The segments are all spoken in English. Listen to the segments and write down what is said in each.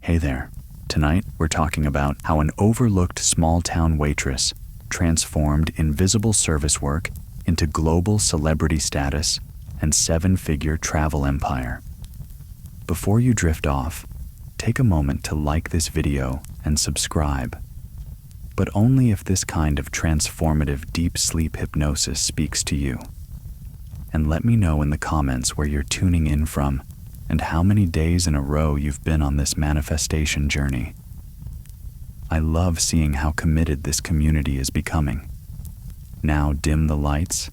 Hey there. Tonight, we're talking about how an overlooked small-town waitress transformed invisible service work into global celebrity status and seven-figure travel empire. Before you drift off, take a moment to like this video and subscribe. But only if this kind of transformative deep sleep hypnosis speaks to you. And let me know in the comments where you're tuning in from and how many days in a row you've been on this manifestation journey. I love seeing how committed this community is becoming. Now dim the lights,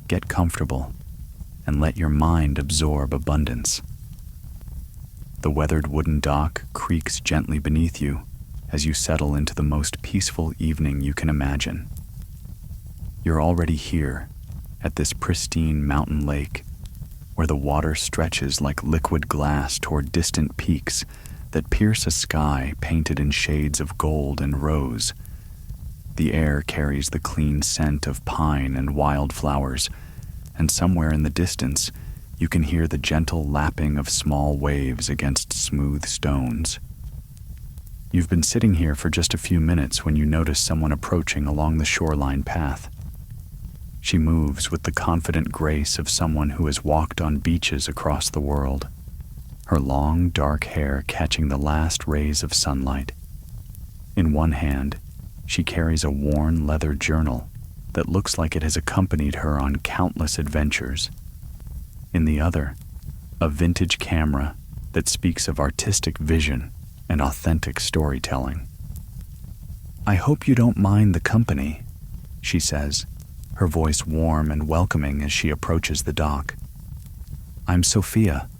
get comfortable, and let your mind absorb abundance. The weathered wooden dock creaks gently beneath you as you settle into the most peaceful evening you can imagine. You're already here at this pristine mountain lake where the water stretches like liquid glass toward distant peaks that pierce a sky painted in shades of gold and rose. The air carries the clean scent of pine and wildflowers, and somewhere in the distance you can hear the gentle lapping of small waves against smooth stones. You've been sitting here for just a few minutes when you notice someone approaching along the shoreline path. She moves with the confident grace of someone who has walked on beaches across the world, her long, dark hair catching the last rays of sunlight. In one hand, she carries a worn leather journal that looks like it has accompanied her on countless adventures. In the other, a vintage camera that speaks of artistic vision and authentic storytelling. "I hope you don't mind the company," she says, her voice warm and welcoming as she approaches the dock. "I'm Sophia."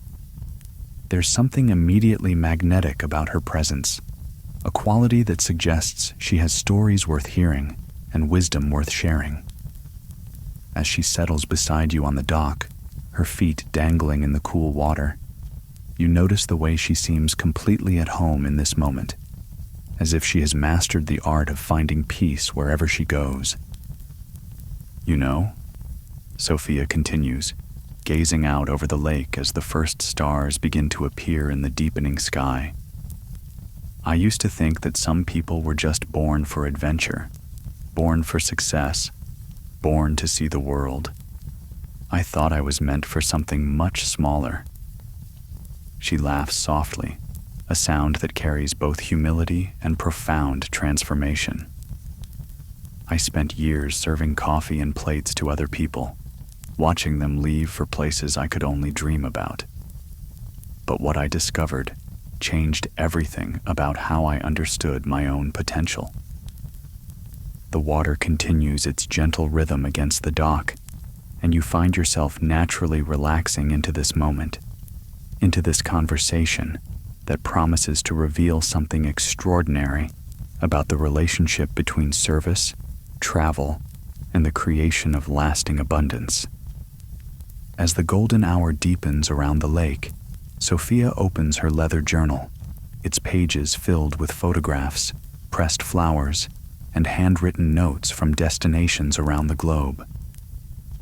There's something immediately magnetic about her presence, a quality that suggests she has stories worth hearing and wisdom worth sharing. As she settles beside you on the dock, her feet dangling in the cool water, you notice the way she seems completely at home in this moment, as if she has mastered the art of finding peace wherever she goes. "You know," Sophia continues, gazing out over the lake as the first stars begin to appear in the deepening sky. "I used to think that some people were just born for adventure, born for success, born to see the world. I thought I was meant for something much smaller." She laughs softly, a sound that carries both humility and profound transformation. "I spent years serving coffee and plates to other people, watching them leave for places I could only dream about. But what I discovered changed everything about how I understood my own potential." The water continues its gentle rhythm against the dock, and you find yourself naturally relaxing into this moment, into this conversation that promises to reveal something extraordinary about the relationship between service, travel, and the creation of lasting abundance. As the golden hour deepens around the lake, Sophia opens her leather journal, its pages filled with photographs, pressed flowers, and handwritten notes from destinations around the globe.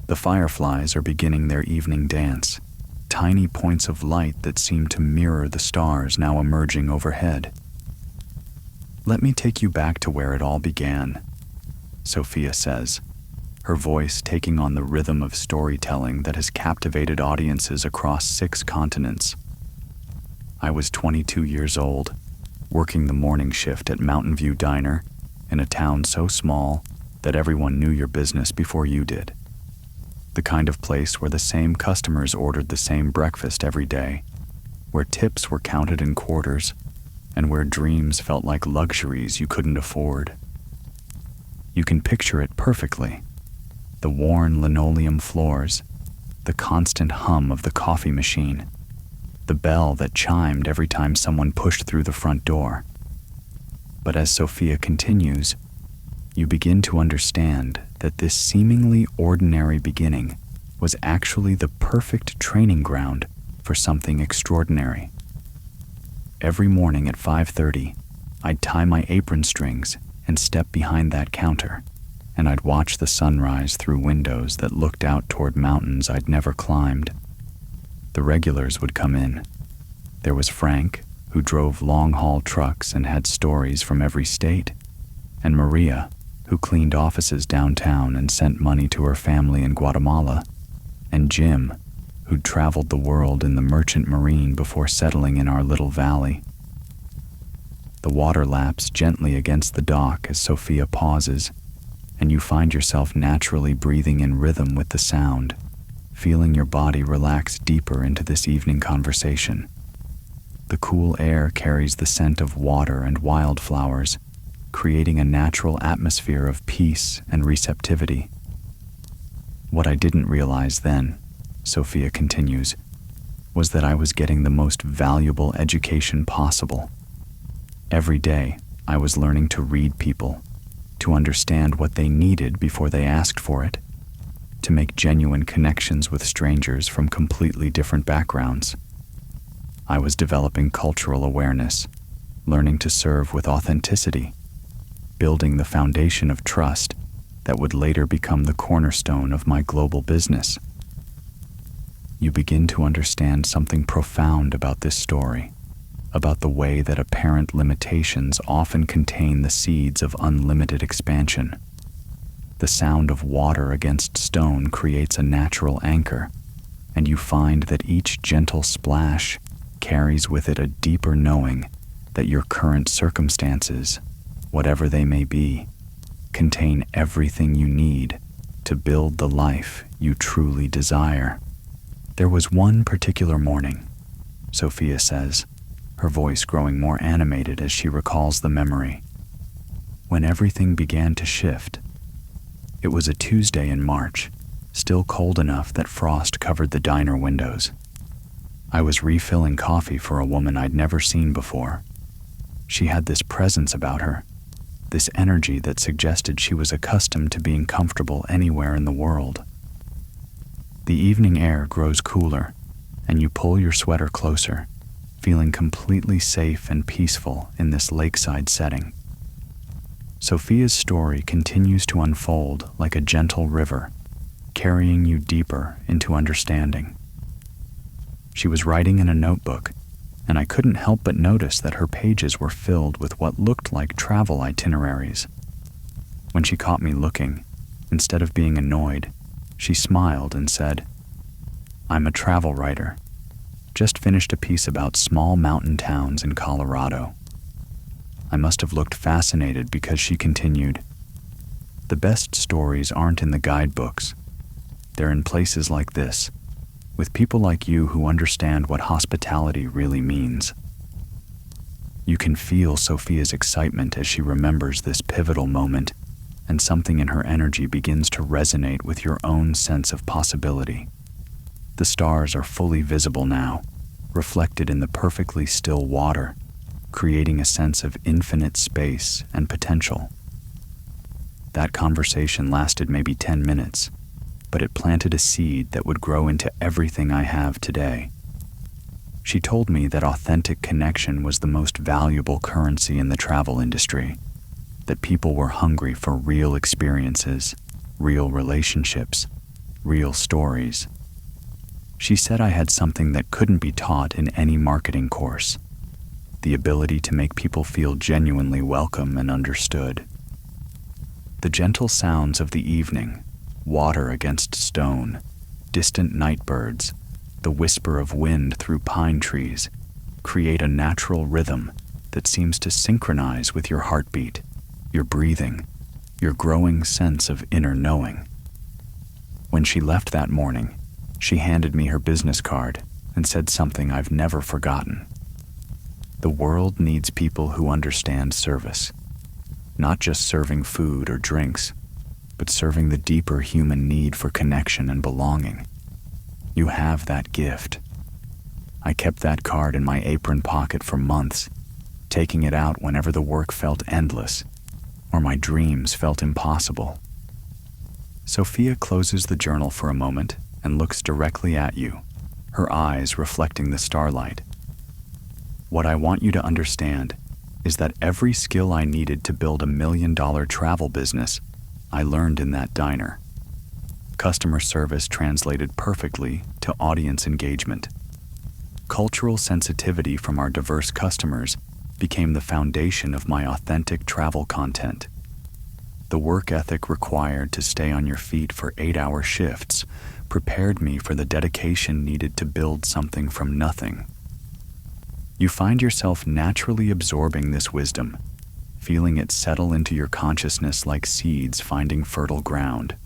The fireflies are beginning their evening dance, tiny points of light that seem to mirror the stars now emerging overhead. "Let me take you back to where it all began," Sophia says, her voice taking on the rhythm of storytelling that has captivated audiences across 6 continents. "I was 22 years old, working the morning shift at Mountain View Diner in a town so small that everyone knew your business before you did. The kind of place where the same customers ordered the same breakfast every day, where tips were counted in quarters, and where dreams felt like luxuries you couldn't afford. You can picture it perfectly. The worn linoleum floors, the constant hum of the coffee machine, the bell that chimed every time someone pushed through the front door. But as Sophia continues, you begin to understand that this seemingly ordinary beginning was actually the perfect training ground for something extraordinary. Every morning at 5:30, I'd tie my apron strings and step behind that counter, and I'd watch the sunrise through windows that looked out toward mountains I'd never climbed. The regulars would come in. There was Frank, who drove long-haul trucks and had stories from every state, and Maria, who cleaned offices downtown and sent money to her family in Guatemala, and Jim, who'd traveled the world in the merchant marine before settling in our little valley. The water laps gently against the dock as Sophia pauses, and you find yourself naturally breathing in rhythm with the sound, feeling your body relax deeper into this evening conversation. The cool air carries the scent of water and wildflowers, creating a natural atmosphere of peace and receptivity. What I didn't realize then, Sophia continues, was that I was getting the most valuable education possible. Every day, I was learning to read people, to understand what they needed before they asked for it, to make genuine connections with strangers from completely different backgrounds. I was developing cultural awareness, learning to serve with authenticity, building the foundation of trust that would later become the cornerstone of my global business. You begin to understand something profound about this story, about the way that apparent limitations often contain the seeds of unlimited expansion. The sound of water against stone creates a natural anchor, and you find that each gentle splash carries with it a deeper knowing that your current circumstances, whatever they may be, contain everything you need to build the life you truly desire. There was one particular morning, Sophia says, her voice growing more animated as she recalls the memory, when everything began to shift. It was a Tuesday in March, still cold enough that frost covered the diner windows. I was refilling coffee for a woman I'd never seen before. She had this presence about her, this energy that suggested she was accustomed to being comfortable anywhere in the world. The evening air grows cooler, and you pull your sweater closer, feeling completely safe and peaceful in this lakeside setting. Sophia's story continues to unfold like a gentle river, carrying you deeper into understanding. She was writing in a notebook, and I couldn't help but notice that her pages were filled with what looked like travel itineraries. When she caught me looking, instead of being annoyed, she smiled and said, "I'm a travel writer. Just finished a piece about small mountain towns in Colorado." I must have looked fascinated because she continued, "The best stories aren't in the guidebooks. They're in places like this, with people like you who understand what hospitality really means." You can feel Sophia's excitement as she remembers this pivotal moment, and something in her energy begins to resonate with your own sense of possibility. The stars are fully visible now, reflected in the perfectly still water, creating a sense of infinite space and potential. That conversation lasted maybe 10 minutes, but it planted a seed that would grow into everything I have today. She told me that authentic connection was the most valuable currency in the travel industry, that people were hungry for real experiences, real relationships, real stories. She said I had something that couldn't be taught in any marketing course, the ability to make people feel genuinely welcome and understood. The gentle sounds of the evening, water against stone, distant night birds, the whisper of wind through pine trees, create a natural rhythm that seems to synchronize with your heartbeat, your breathing, your growing sense of inner knowing. When she left that morning, she handed me her business card and said something I've never forgotten. The world needs people who understand service, not just serving food or drinks, but serving the deeper human need for connection and belonging. You have that gift. I kept that card in my apron pocket for months, taking it out whenever the work felt endless or my dreams felt impossible. Sophia closes the journal for a moment and looks directly at you, her eyes reflecting the starlight. What I want you to understand is that every skill I needed to build $1 million travel business, I learned in that diner. Customer service translated perfectly to audience engagement. Cultural sensitivity from our diverse customers became the foundation of my authentic travel content. The work ethic required to stay on your feet for 8-hour shifts prepared me for the dedication needed to build something from nothing. You find yourself naturally absorbing this wisdom, feeling it settle into your consciousness like seeds finding fertile ground.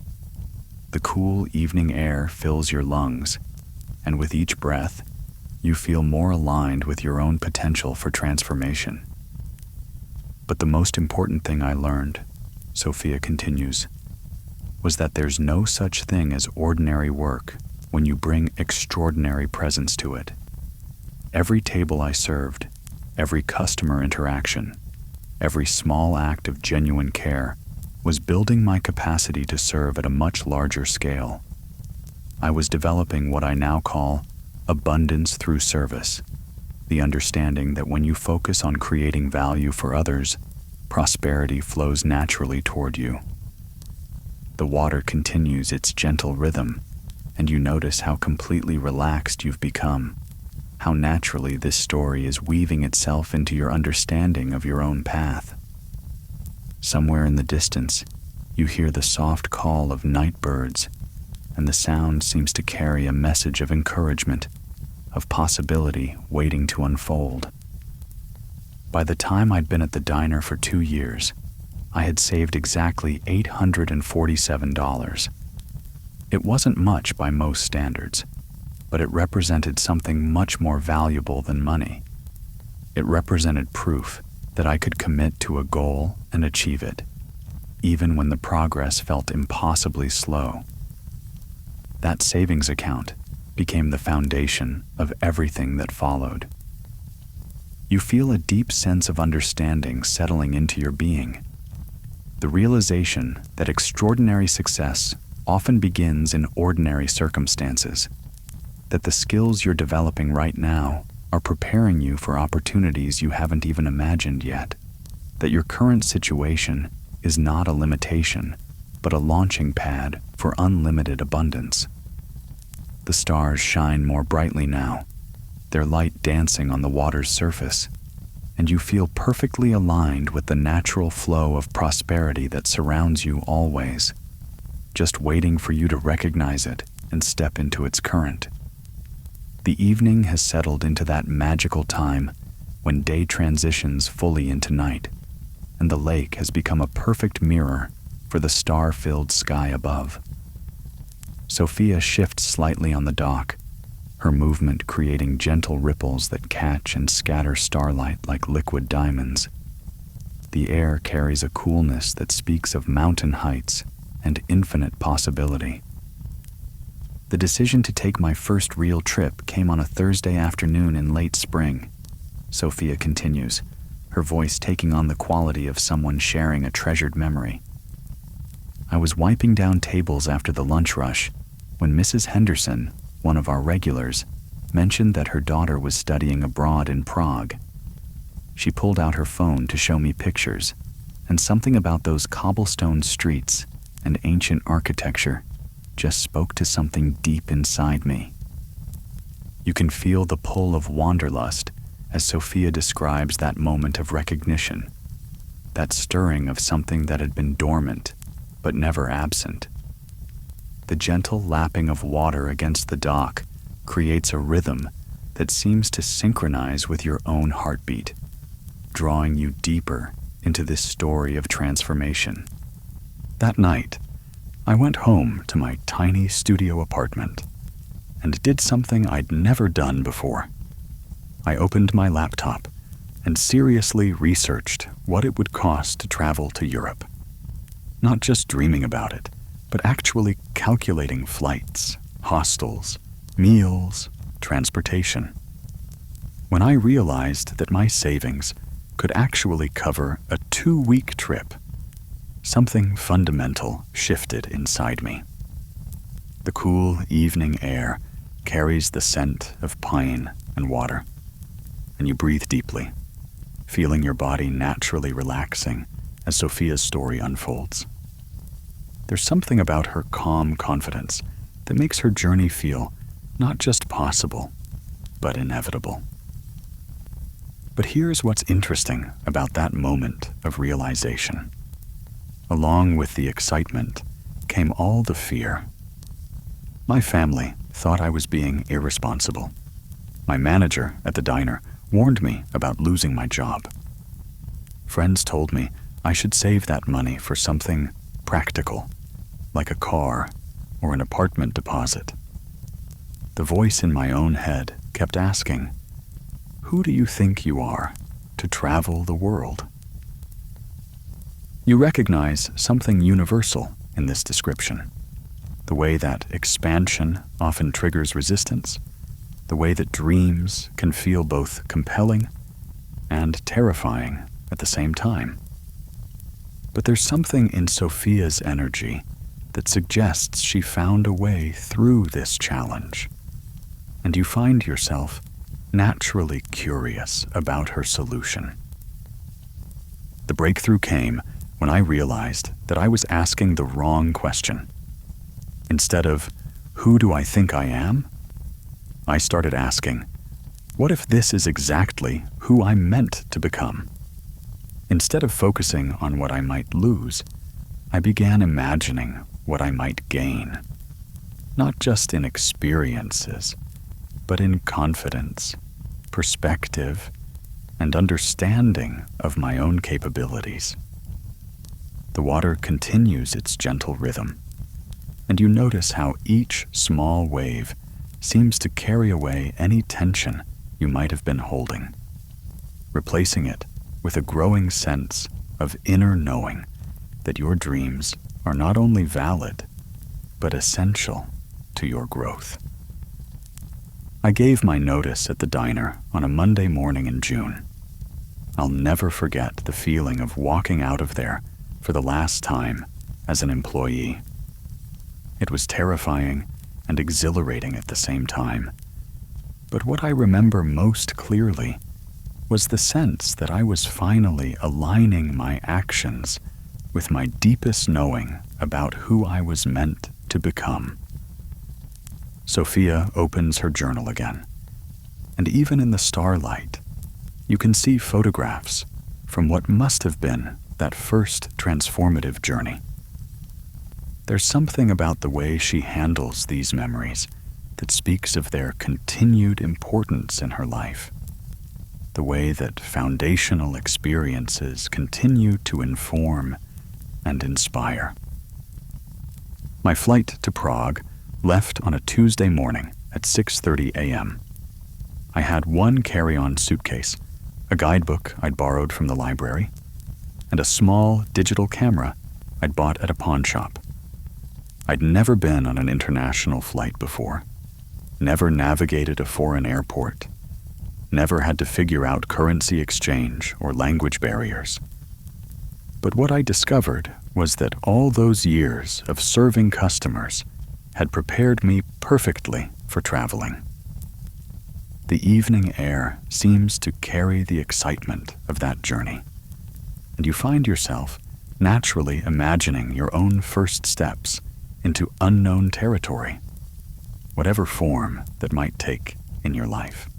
The cool evening air fills your lungs, and with each breath, you feel more aligned with your own potential for transformation. But the most important thing I learned, Sophia continues, was that there's no such thing as ordinary work when you bring extraordinary presence to it. Every table I served, every customer interaction, every small act of genuine care was building my capacity to serve at a much larger scale. I was developing what I now call abundance through service, the understanding that when you focus on creating value for others, prosperity flows naturally toward you. The water continues its gentle rhythm, and you notice how completely relaxed you've become, how naturally this story is weaving itself into your understanding of your own path. Somewhere in the distance, you hear the soft call of night birds, and the sound seems to carry a message of encouragement, of possibility waiting to unfold. By the time I'd been at the diner for 2 years, I had saved exactly $847. It wasn't much by most standards, but it represented something much more valuable than money. It represented proof that I could commit to a goal and achieve it, even when the progress felt impossibly slow. That savings account became the foundation of everything that followed. You feel a deep sense of understanding settling into your being. The realization that extraordinary success often begins in ordinary circumstances, that the skills you're developing right now are preparing you for opportunities you haven't even imagined yet, that your current situation is not a limitation, but a launching pad for unlimited abundance. The stars shine more brightly now, their light dancing on the water's surface, and you feel perfectly aligned with the natural flow of prosperity that surrounds you always, just waiting for you to recognize it and step into its current. The evening has settled into that magical time when day transitions fully into night, and the lake has become a perfect mirror for the star-filled sky above. Sophia shifts slightly on the dock, her movement creating gentle ripples that catch and scatter starlight like liquid diamonds. The air carries a coolness that speaks of mountain heights and infinite possibility. The decision to take my first real trip came on a Thursday afternoon in late spring, Sophia continues, her voice taking on the quality of someone sharing a treasured memory. I was wiping down tables after the lunch rush when Mrs. Henderson, one of our regulars, mentioned that her daughter was studying abroad in Prague. She pulled out her phone to show me pictures, and something about those cobblestone streets and ancient architecture just spoke to something deep inside me. You can feel the pull of wanderlust as Sophia describes that moment of recognition, that stirring of something that had been dormant but never absent. The gentle lapping of water against the dock creates a rhythm that seems to synchronize with your own heartbeat, drawing you deeper into this story of transformation. That night, I went home to my tiny studio apartment and did something I'd never done before. I opened my laptop and seriously researched what it would cost to travel to Europe. Not just dreaming about it, but actually calculating flights, hostels, meals, transportation. When I realized that my savings could actually cover a 2-week trip, something fundamental shifted inside me. The cool evening air carries the scent of pine and water, and you breathe deeply, feeling your body naturally relaxing as Sophia's story unfolds. There's something about her calm confidence that makes her journey feel not just possible, but inevitable. But here's what's interesting about that moment of realization. Along with the excitement came all the fear. My family thought I was being irresponsible. My manager at the diner warned me about losing my job. Friends told me I should save that money for something practical, like a car or an apartment deposit. The voice in my own head kept asking, "Who do you think you are to travel the world?" You recognize something universal in this description. The way that expansion often triggers resistance, the way that dreams can feel both compelling and terrifying at the same time. But there's something in Sophia's energy that suggests she found a way through this challenge, and you find yourself naturally curious about her solution. The breakthrough came when I realized that I was asking the wrong question. Instead of, "Who do I think I am?" I started asking, "What if this is exactly who I'm meant to become?" Instead of focusing on what I might lose, I began imagining what I might gain, not just in experiences, but in confidence, perspective, and understanding of my own capabilities. The water continues its gentle rhythm, and you notice how each small wave seems to carry away any tension you might have been holding, replacing it with a growing sense of inner knowing that your dreams are not only valid, but essential to your growth. I gave my notice at the diner on a Monday morning in June. I'll never forget the feeling of walking out of there for the last time as an employee. It was terrifying and exhilarating at the same time. But what I remember most clearly was the sense that I was finally aligning my actions with my deepest knowing about who I was meant to become. Sophia opens her journal again, and even in the starlight, you can see photographs from what must have been that first transformative journey. There's something about the way she handles these memories that speaks of their continued importance in her life, the way that foundational experiences continue to inform and inspire. My flight to Prague left on a Tuesday morning at 6:30 a.m. I had one carry-on suitcase, a guidebook I'd borrowed from the library, and a small digital camera I'd bought at a pawn shop. I'd never been on an international flight before, never navigated a foreign airport, never had to figure out currency exchange or language barriers. But what I discovered was that all those years of serving customers had prepared me perfectly for traveling. The evening air seems to carry the excitement of that journey, and you find yourself naturally imagining your own first steps into unknown territory, whatever form that might take in your life.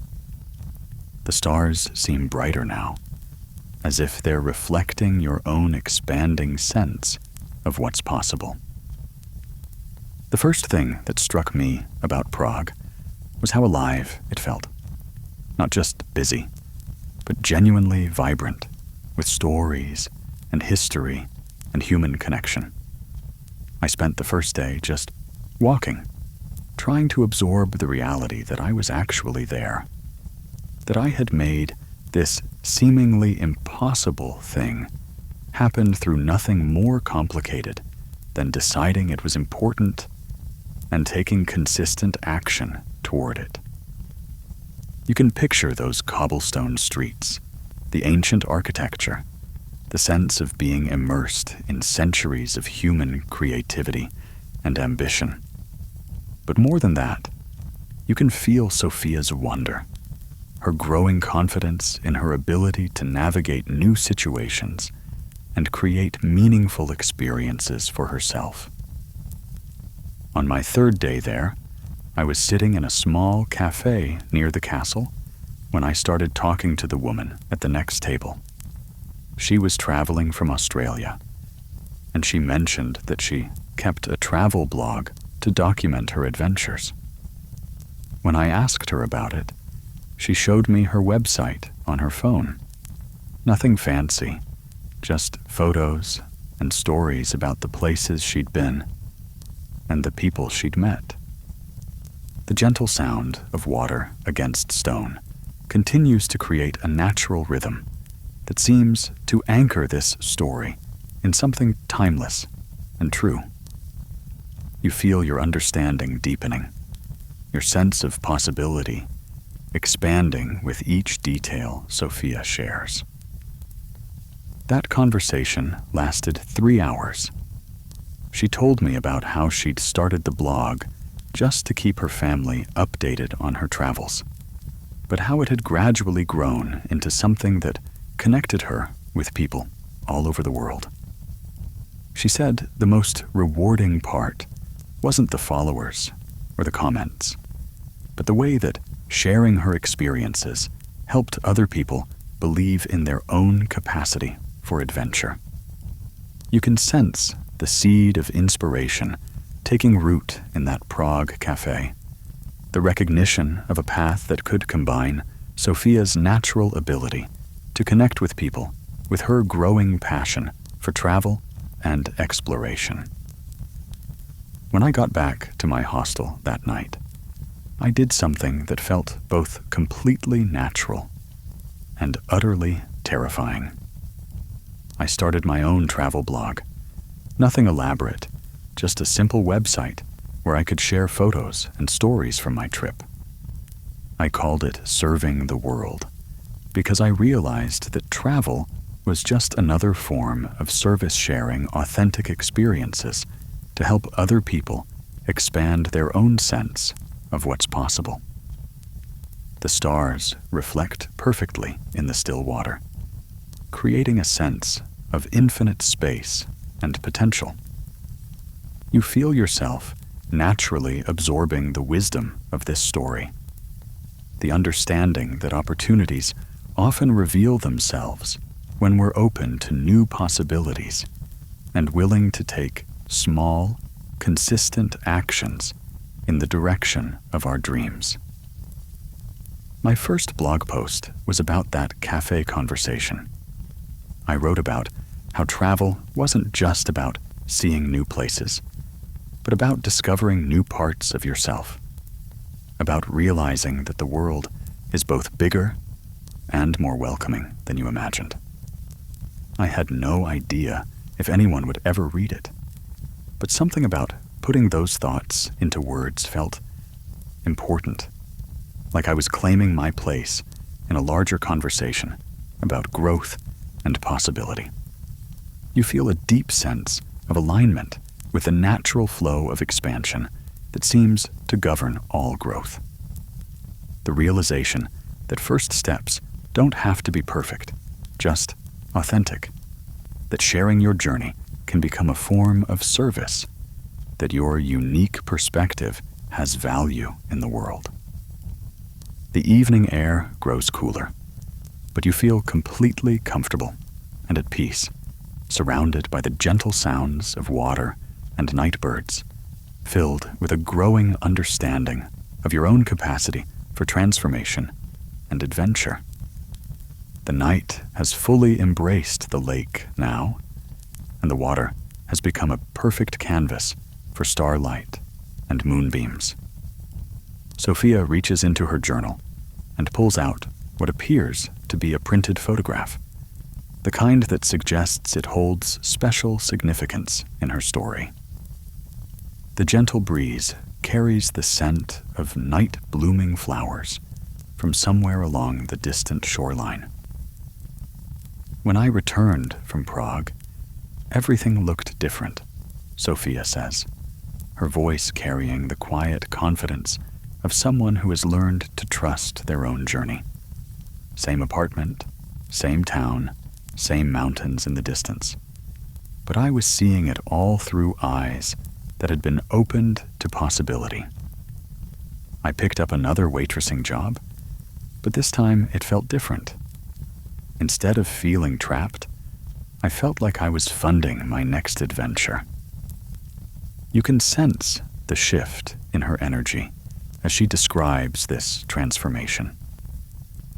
The stars seem brighter now, as if they're reflecting your own expanding sense of what's possible. The first thing that struck me about Prague was how alive it felt. Not just busy, but genuinely vibrant, with stories and history and human connection. I spent the first day just walking, trying to absorb the reality that I was actually there, that I had made this seemingly impossible thing happen through nothing more complicated than deciding it was important and taking consistent action toward it. You can picture those cobblestone streets, the ancient architecture, the sense of being immersed in centuries of human creativity and ambition. But more than that, you can feel Sophia's wonder, her growing confidence in her ability to navigate new situations and create meaningful experiences for herself. On my third day there, I was sitting in a small cafe near the castle when I started talking to the woman at the next table. She was traveling from Australia, and she mentioned that she kept a travel blog to document her adventures. When I asked her about it, she showed me her website on her phone. Nothing fancy, just photos and stories about the places she'd been and the people she'd met. The gentle sound of water against stone continues to create a natural rhythm that seems to anchor this story in something timeless and true. You feel your understanding deepening, your sense of possibility expanding with each detail Sophia shares. That conversation lasted 3 hours. She told me about how she'd started the blog just to keep her family updated on her travels, but how it had gradually grown into something that connected her with people all over the world. She said the most rewarding part wasn't the followers or the comments, but the way that sharing her experiences helped other people believe in their own capacity for adventure. You can sense the seed of inspiration taking root in that Prague cafe, the recognition of a path that could combine Sophia's natural ability to connect with people with her growing passion for travel and exploration. When I got back to my hostel that night, I did something that felt both completely natural and utterly terrifying. I started my own travel blog. Nothing elaborate, just a simple website where I could share photos and stories from my trip. I called it Serving the World because I realized that travel was just another form of service sharing authentic experiences to help other people expand their own sense of what's possible. The stars reflect perfectly in the still water, creating a sense of infinite space and potential. You feel yourself naturally absorbing the wisdom of this story, the understanding that opportunities often reveal themselves when we're open to new possibilities and willing to take small, consistent actions in the direction of our dreams. My first blog post was about that cafe conversation. I wrote about how travel wasn't just about seeing new places, but about discovering new parts of yourself, about realizing that the world is both bigger and more welcoming than you imagined. I had no idea if anyone would ever read it, but something about putting those thoughts into words felt important, like I was claiming my place in a larger conversation about growth and possibility. You feel a deep sense of alignment with the natural flow of expansion that seems to govern all growth. The realization that first steps don't have to be perfect, just authentic, that sharing your journey can become a form of service, that your unique perspective has value in the world. The evening air grows cooler, but you feel completely comfortable and at peace, surrounded by the gentle sounds of water and night birds, filled with a growing understanding of your own capacity for transformation and adventure. The night has fully embraced the lake now, and the water has become a perfect canvas for starlight and moonbeams. Sophia reaches into her journal and pulls out what appears to be a printed photograph, the kind that suggests it holds special significance in her story. The gentle breeze carries the scent of night-blooming flowers from somewhere along the distant shoreline. When I returned from Prague, everything looked different, Sophia says, her voice carrying the quiet confidence of someone who has learned to trust their own journey. Same apartment, same town, same mountains in the distance. But I was seeing it all through eyes that had been opened to possibility. I picked up another waitressing job, but this time it felt different. Instead of feeling trapped, I felt like I was funding my next adventure. You can sense the shift in her energy as she describes this transformation.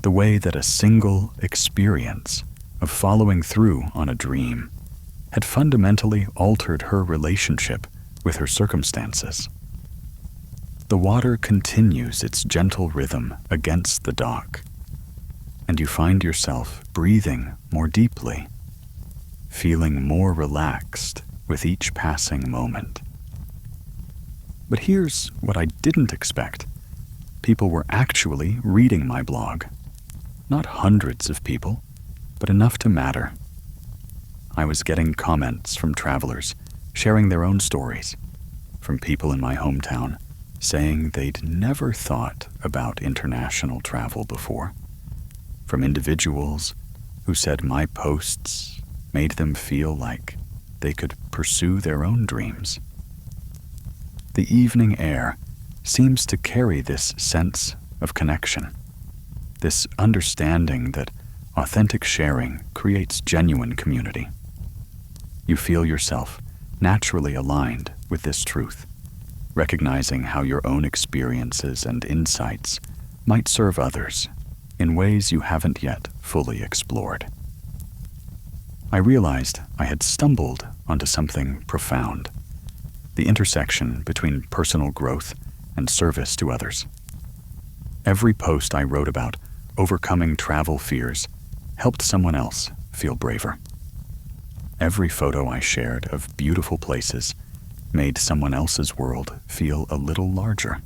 The way that a single experience of following through on a dream had fundamentally altered her relationship with her circumstances. The water continues its gentle rhythm against the dock, and you find yourself breathing more deeply, feeling more relaxed with each passing moment. But here's what I didn't expect. People were actually reading my blog. Not hundreds of people, but enough to matter. I was getting comments from travelers sharing their own stories, from people in my hometown saying they'd never thought about international travel before, from individuals who said my posts made them feel like they could pursue their own dreams. The evening air seems to carry this sense of connection, this understanding that authentic sharing creates genuine community. You feel yourself naturally aligned with this truth, recognizing how your own experiences and insights might serve others in ways you haven't yet fully explored. I realized I had stumbled onto something profound, the intersection between personal growth and service to others. Every post I wrote about overcoming travel fears helped someone else feel braver. Every photo I shared of beautiful places made someone else's world feel a little larger.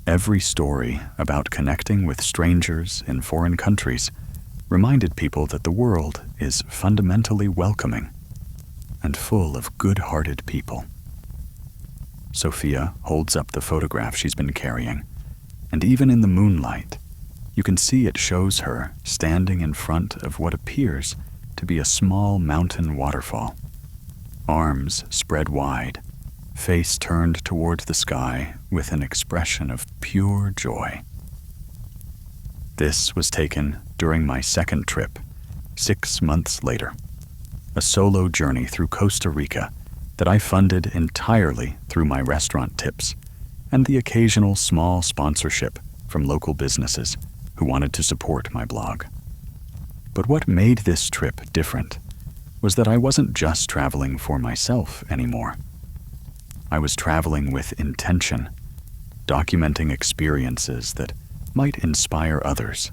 Every story about connecting with strangers in foreign countries reminded people that the world is fundamentally welcoming and full of good-hearted people. Sophia holds up the photograph she's been carrying, and even in the moonlight, you can see it shows her standing in front of what appears to be a small mountain waterfall. Arms spread wide, face turned towards the sky with an expression of pure joy. This was taken during my second trip, 6 months later, a solo journey through Costa Rica that I funded entirely through my restaurant tips and the occasional small sponsorship from local businesses who wanted to support my blog. But what made this trip different was that I wasn't just traveling for myself anymore. I was traveling with intention, documenting experiences that might inspire others,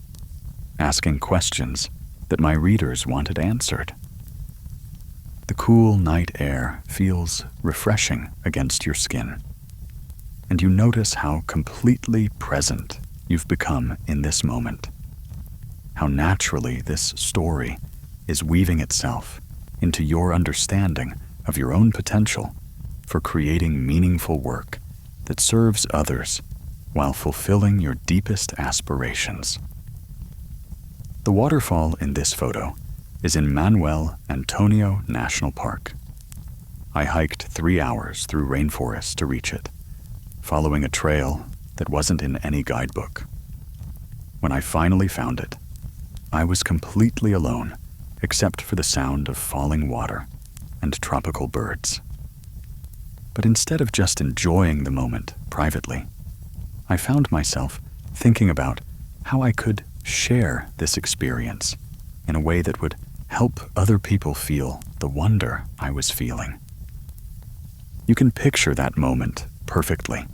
asking questions that my readers wanted answered. The cool night air feels refreshing against your skin, and you notice how completely present you've become in this moment, how naturally this story is weaving itself into your understanding of your own potential for creating meaningful work that serves others while fulfilling your deepest aspirations. The waterfall in this photo is in Manuel Antonio National Park. I hiked 3 hours through rainforest to reach it, following a trail that wasn't in any guidebook. When I finally found it, I was completely alone except for the sound of falling water and tropical birds. But instead of just enjoying the moment privately, I found myself thinking about how I could share this experience in a way that would help other people feel the wonder I was feeling. You can picture that moment perfectly.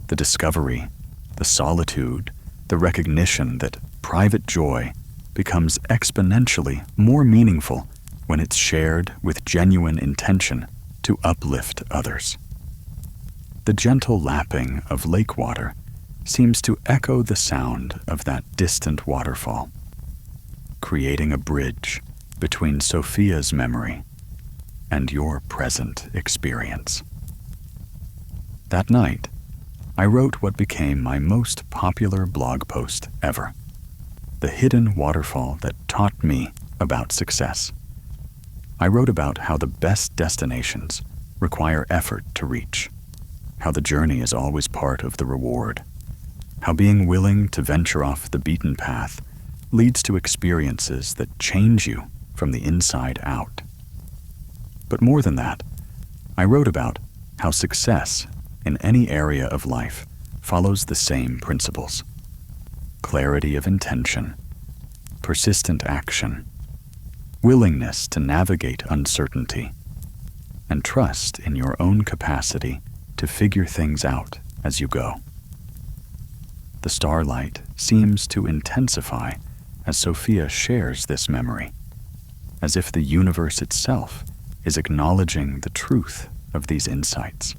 The discovery, the solitude, the recognition that private joy becomes exponentially more meaningful when it's shared with genuine intention to uplift others. The gentle lapping of lake water seems to echo the sound of that distant waterfall, creating a bridge between Sophia's memory and your present experience. That night, I wrote what became my most popular blog post ever, the hidden waterfall that taught me about success. I wrote about how the best destinations require effort to reach, how the journey is always part of the reward, how being willing to venture off the beaten path leads to experiences that change you from the inside out. But more than that, I wrote about how success in any area of life follows the same principles: clarity of intention, persistent action, willingness to navigate uncertainty, and trust in your own capacity to figure things out as you go. The starlight seems to intensify as Sophia shares this memory, as if the universe itself is acknowledging the truth of these insights.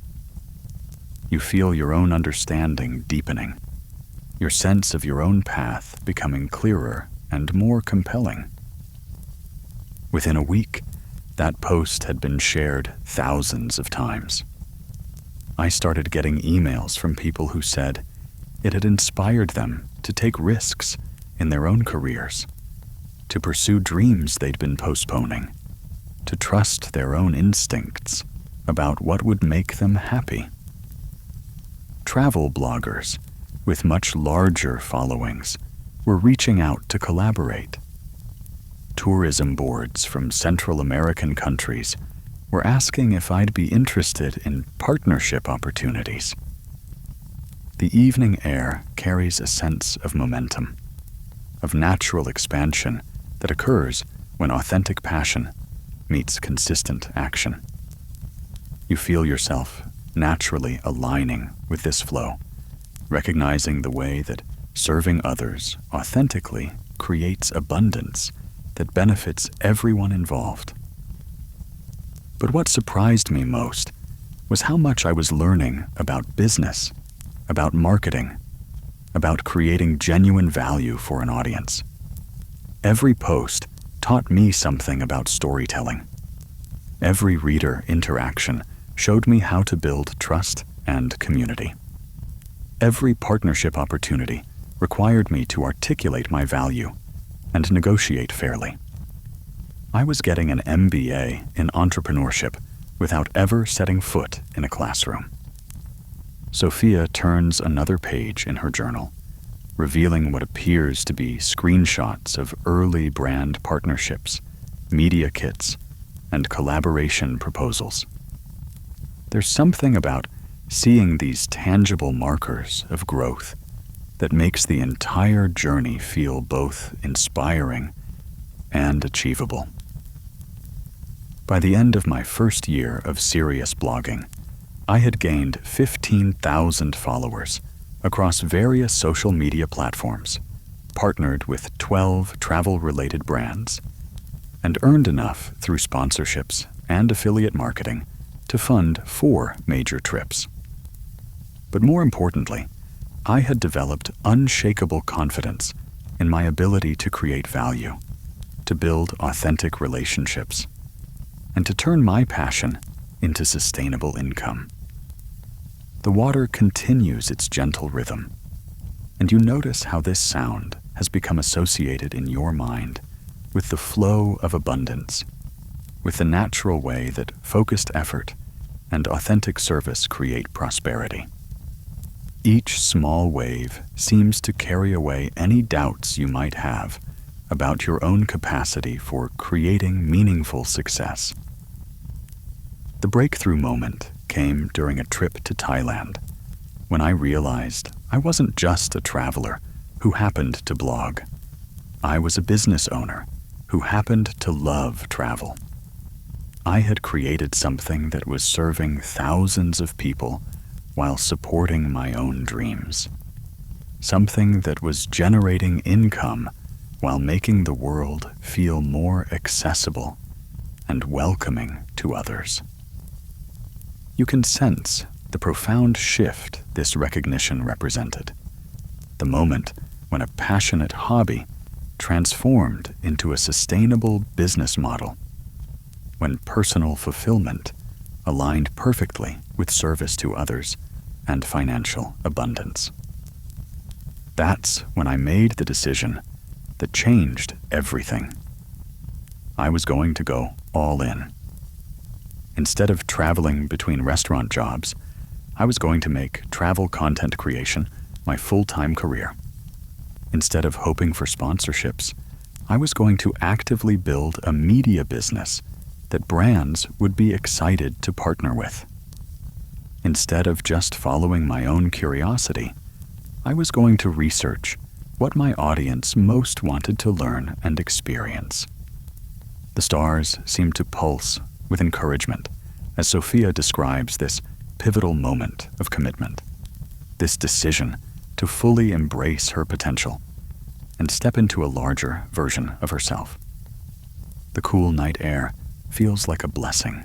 You feel your own understanding deepening, your sense of your own path becoming clearer and more compelling. Within a week, that post had been shared thousands of times. I started getting emails from people who said it had inspired them to take risks in their own careers, to pursue dreams they'd been postponing, to trust their own instincts about what would make them happy. Travel bloggers with much larger followings were reaching out to collaborate. Tourism boards from Central American countries were asking if I'd be interested in partnership opportunities. The evening air carries a sense of momentum, of natural expansion that occurs when authentic passion meets consistent action. You feel yourself naturally aligning with this flow, recognizing the way that serving others authentically creates abundance that benefits everyone involved. But what surprised me most was how much I was learning about business, about marketing, about creating genuine value for an audience. Every post taught me something about storytelling. Every reader interaction showed me how to build trust and community. Every partnership opportunity required me to articulate my value and negotiate fairly. I was getting an MBA in entrepreneurship without ever setting foot in a classroom. Sophia turns another page in her journal, revealing what appears to be screenshots of early brand partnerships, media kits, and collaboration proposals. There's something about seeing these tangible markers of growth that makes the entire journey feel both inspiring and achievable. By the end of my first year of serious blogging, I had gained 15,000 followers across various social media platforms, partnered with 12 travel-related brands, and earned enough through sponsorships and affiliate marketing to fund 4 major trips. But more importantly, I had developed unshakable confidence in my ability to create value, to build authentic relationships, and to turn my passion into sustainable income. The water continues its gentle rhythm, and you notice how this sound has become associated in your mind with the flow of abundance, with the natural way that focused effort and authentic service create prosperity. Each small wave seems to carry away any doubts you might have about your own capacity for creating meaningful success. The breakthrough moment came during a trip to Thailand, when I realized I wasn't just a traveler who happened to blog. I was a business owner who happened to love travel. I had created something that was serving thousands of people while supporting my own dreams. Something that was generating income while making the world feel more accessible and welcoming to others. You can sense the profound shift this recognition represented. The moment when a passionate hobby transformed into a sustainable business model, when personal fulfillment aligned perfectly with service to others and financial abundance. That's when I made the decision that changed everything. I was going to go all in. Instead of traveling between restaurant jobs, I was going to make travel content creation my full-time career. Instead of hoping for sponsorships, I was going to actively build a media business that brands would be excited to partner with. Instead of just following my own curiosity, I was going to research what my audience most wanted to learn and experience. The stars seemed to pulse with encouragement as Sophia describes this pivotal moment of commitment, this decision to fully embrace her potential and step into a larger version of herself. The cool night air feels like a blessing,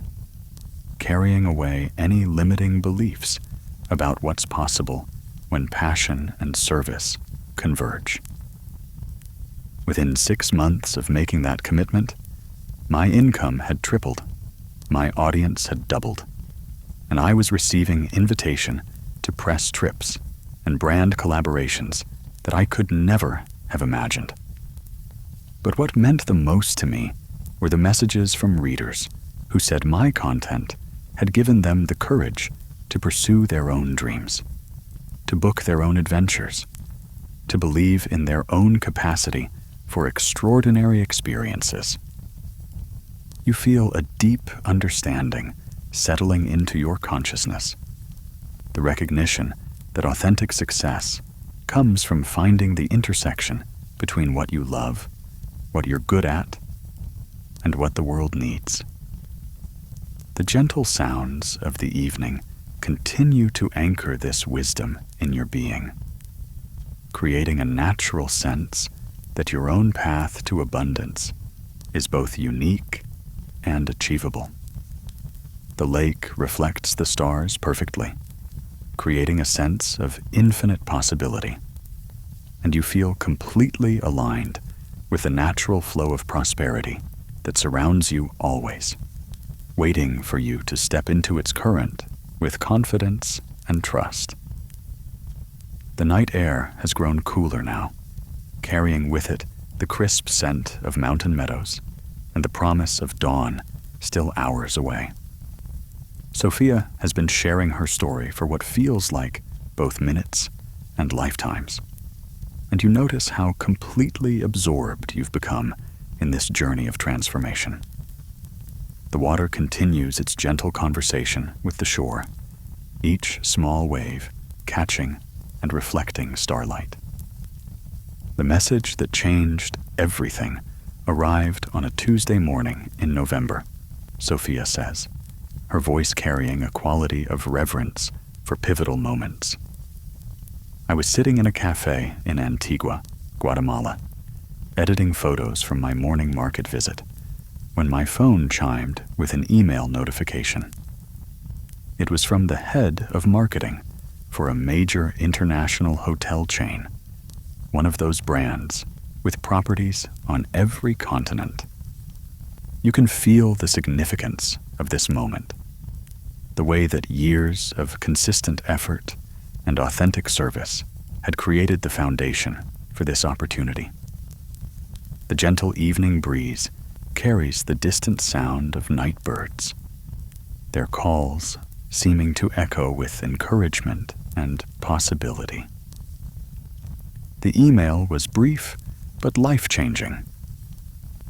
carrying away any limiting beliefs about what's possible when passion and service converge. Within 6 months of making that commitment, my income had tripled, my audience had doubled, and I was receiving invitation to press trips and brand collaborations that I could never have imagined. But what meant the most to me were the messages from readers who said my content had given them the courage to pursue their own dreams, to book their own adventures, to believe in their own capacity for extraordinary experiences. You feel a deep understanding settling into your consciousness, the recognition that authentic success comes from finding the intersection between what you love, what you're good at, and what the world needs. The gentle sounds of the evening continue to anchor this wisdom in your being, creating a natural sense that your own path to abundance is both unique and achievable. The lake reflects the stars perfectly, creating a sense of infinite possibility, and you feel completely aligned with the natural flow of prosperity that surrounds you always, waiting for you to step into its current with confidence and trust. The night air has grown cooler now, carrying with it the crisp scent of mountain meadows and the promise of dawn still hours away. Sophia has been sharing her story for what feels like both minutes and lifetimes, and you notice how completely absorbed you've become in this journey of transformation. The water continues its gentle conversation with the shore, each small wave catching and reflecting starlight. The message that changed everything arrived on a Tuesday morning in November, Sophia says, her voice carrying a quality of reverence for pivotal moments. I was sitting in a cafe in Antigua, Guatemala, editing photos from my morning market visit, when my phone chimed with an email notification. It was from the head of marketing for a major international hotel chain, one of those brands with properties on every continent. You can feel the significance of this moment, the way that years of consistent effort and authentic service had created the foundation for this opportunity. The gentle evening breeze carries the distant sound of night birds, their calls seeming to echo with encouragement and possibility. The email was brief but life-changing.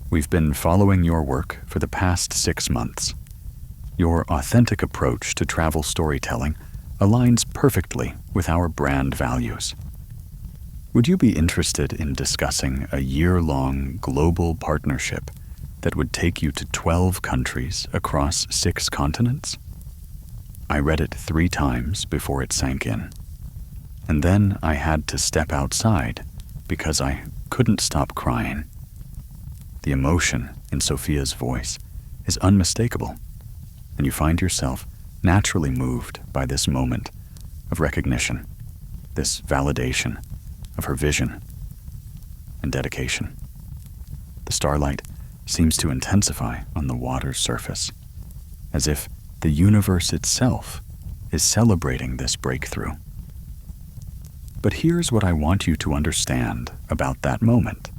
We've been following your work for the past 6 months. Your authentic approach to travel storytelling aligns perfectly with our brand values. Would you be interested in discussing a year-long global partnership that would take you to 12 countries across 6 continents? I read it 3 times before it sank in. And then I had to step outside because I couldn't stop crying. The emotion in Sophia's voice is unmistakable, and you find yourself naturally moved by this moment of recognition, this validation of her vision and dedication. The starlight seems to intensify on the water's surface, as if the universe itself is celebrating this breakthrough. But here's what I want you to understand about that moment.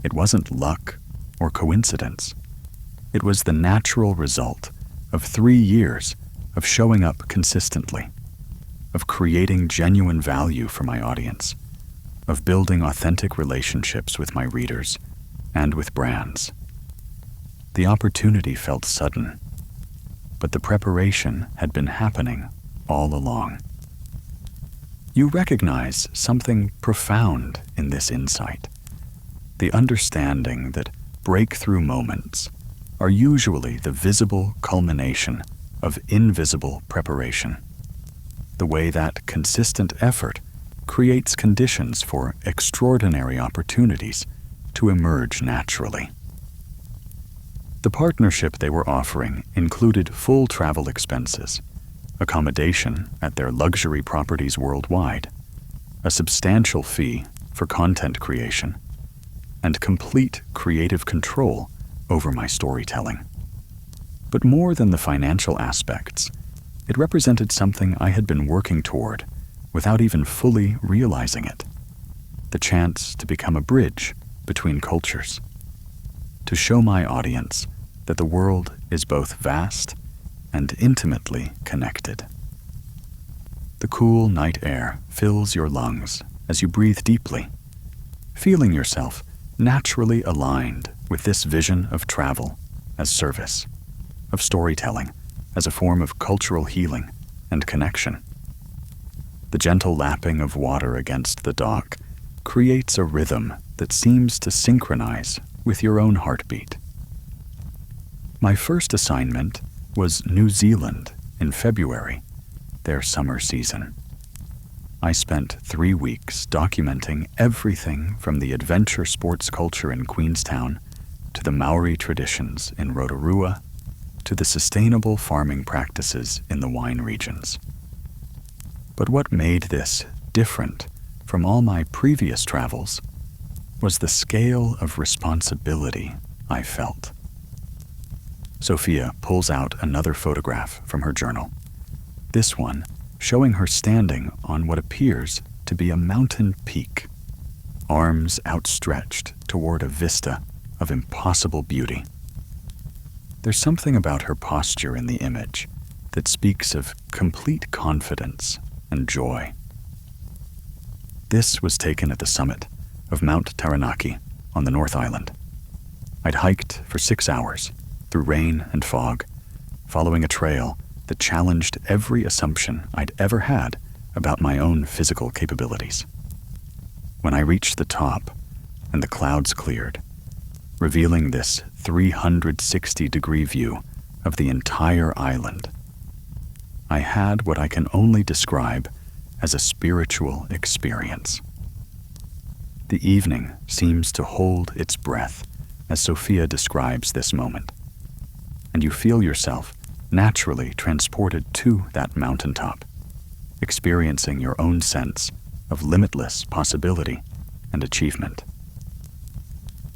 It wasn't luck or coincidence. It was the natural result of 3 years of showing up consistently, of creating genuine value for my audience, of building authentic relationships with my readers and with brands. The opportunity felt sudden, but the preparation had been happening all along. You recognize something profound in this insight, the understanding that breakthrough moments are usually the visible culmination of invisible preparation, the way that consistent effort creates conditions for extraordinary opportunities to emerge naturally. The partnership they were offering included full travel expenses, accommodation at their luxury properties worldwide, a substantial fee for content creation, and complete creative control over my storytelling. But more than the financial aspects, it represented something I had been working toward without even fully realizing it: the chance to become a bridge between cultures, to show my audience that the world is both vast and intimately connected. The cool night air fills your lungs as you breathe deeply, feeling yourself naturally aligned with this vision of travel as service, of storytelling as a form of cultural healing and connection. The gentle lapping of water against the dock creates a rhythm that seems to synchronize with your own heartbeat. My first assignment was New Zealand in February, their summer season. I spent 3 weeks documenting everything from the adventure sports culture in Queenstown to the Maori traditions in Rotorua to the sustainable farming practices in the wine regions. But what made this different from all my previous travels was the scale of responsibility I felt. Sophia pulls out another photograph from her journal, this one showing her standing on what appears to be a mountain peak, arms outstretched toward a vista of impossible beauty. There's something about her posture in the image that speaks of complete confidence and joy. This was taken at the summit of Mount Taranaki on the North Island. I'd hiked for 6 hours through rain and fog, following a trail that challenged every assumption I'd ever had about my own physical capabilities. When I reached the top and the clouds cleared, revealing this 360-degree view of the entire island, I had what I can only describe as a spiritual experience. The evening seems to hold its breath as Sophia describes this moment, and you feel yourself naturally transported to that mountaintop, experiencing your own sense of limitless possibility and achievement.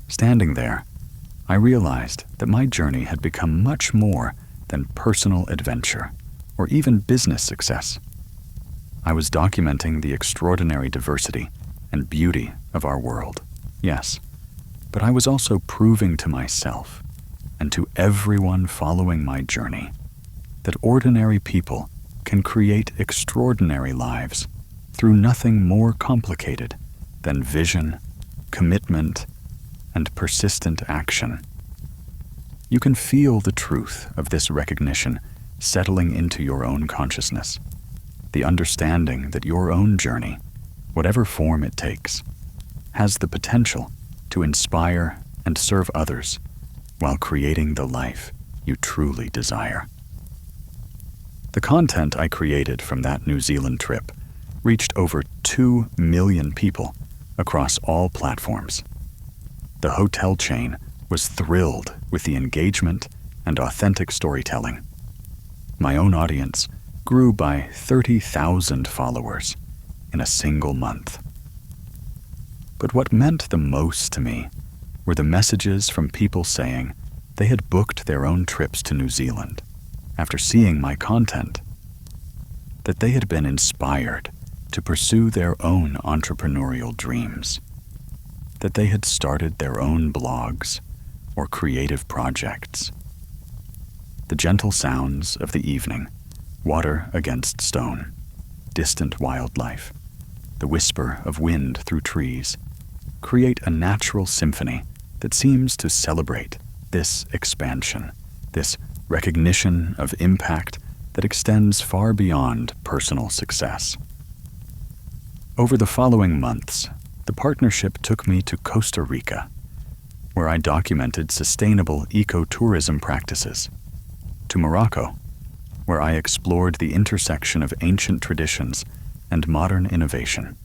Standing there, I realized that my journey had become much more than personal adventure or even business success. I was documenting the extraordinary diversity and beauty of our world, yes, but I was also proving to myself and to everyone following my journey that ordinary people can create extraordinary lives through nothing more complicated than vision, commitment, and persistent action. You can feel the truth of this recognition settling into your own consciousness, the understanding that your own journey, whatever form it takes, has the potential to inspire and serve others while creating the life you truly desire. The content I created from that New Zealand trip reached over 2 million people across all platforms. The hotel chain was thrilled with the engagement and authentic storytelling. My own audience grew by 30,000 followers in a single month. But what meant the most to me were the messages from people saying they had booked their own trips to New Zealand after seeing my content, that they had been inspired to pursue their own entrepreneurial dreams, that they had started their own blogs or creative projects. The gentle sounds of the evening, water against stone, distant wildlife, the whisper of wind through trees, create a natural symphony that seems to celebrate this expansion, this recognition of impact that extends far beyond personal success. Over the following months, the partnership took me to Costa Rica, where I documented sustainable ecotourism practices, to Morocco, where I explored the intersection of ancient traditions and modern innovation,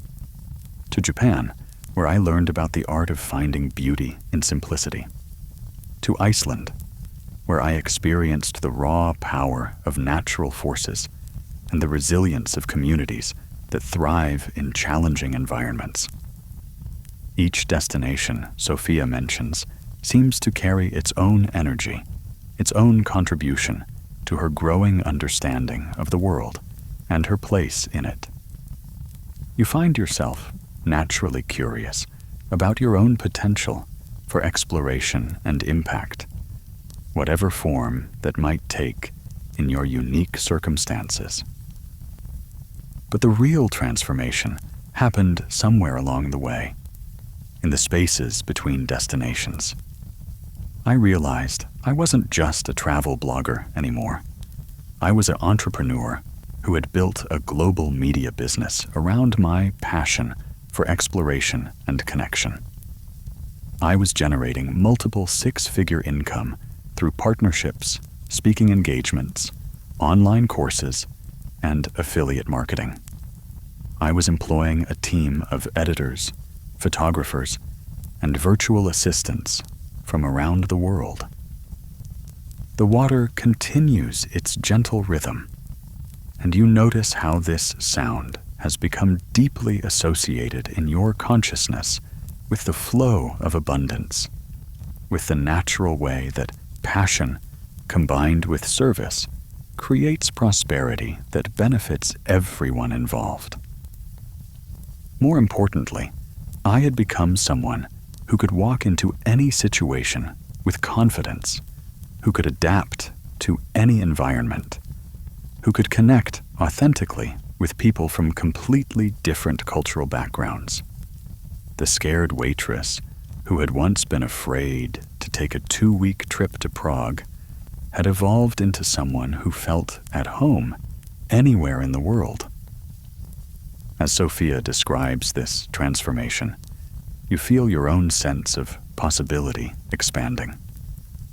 to Japan, where I learned about the art of finding beauty in simplicity, to Iceland, where I experienced the raw power of natural forces and the resilience of communities that thrive in challenging environments. Each destination Sophia mentions seems to carry its own energy, its own contribution to her growing understanding of the world and her place in it. You find yourself naturally curious about your own potential for exploration and impact, whatever form that might take in your unique circumstances. But the real transformation happened somewhere along the way, in the spaces between destinations. I realized I wasn't just a travel blogger anymore. I was an entrepreneur who had built a global media business around my passion for exploration and connection. I was generating multiple six-figure income through partnerships, speaking engagements, online courses, and affiliate marketing. I was employing a team of editors, photographers, and virtual assistants from around the world. The water continues its gentle rhythm, and you notice how this sound has become deeply associated in your consciousness with the flow of abundance, with the natural way that passion combined with service creates prosperity that benefits everyone involved. More importantly, I had become someone who could walk into any situation with confidence, who could adapt to any environment, who could connect authentically with people from completely different cultural backgrounds. The scared waitress, who had once been afraid to take a 2-week trip to Prague, had evolved into someone who felt at home anywhere in the world. As Sophia describes this transformation, you feel your own sense of possibility expanding,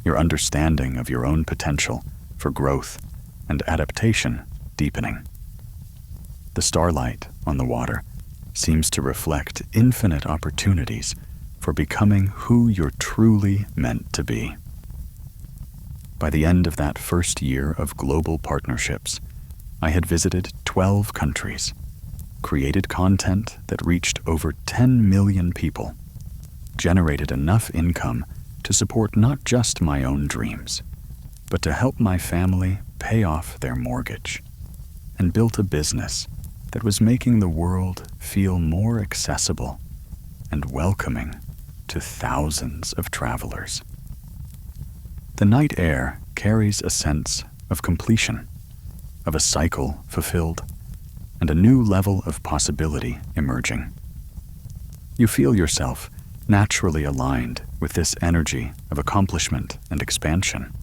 your understanding of your own potential for growth and adaptation deepening. The starlight on the water seems to reflect infinite opportunities for becoming who you're truly meant to be. By the end of that first year of global partnerships, I had visited 12 countries, created content that reached over 10 million people, generated enough income to support not just my own dreams, but to help my family pay off their mortgage, and built a business that was making the world feel more accessible and welcoming to thousands of travelers. The night air carries a sense of completion, of a cycle fulfilled, and a new level of possibility emerging. You feel yourself naturally aligned with this energy of accomplishment and expansion,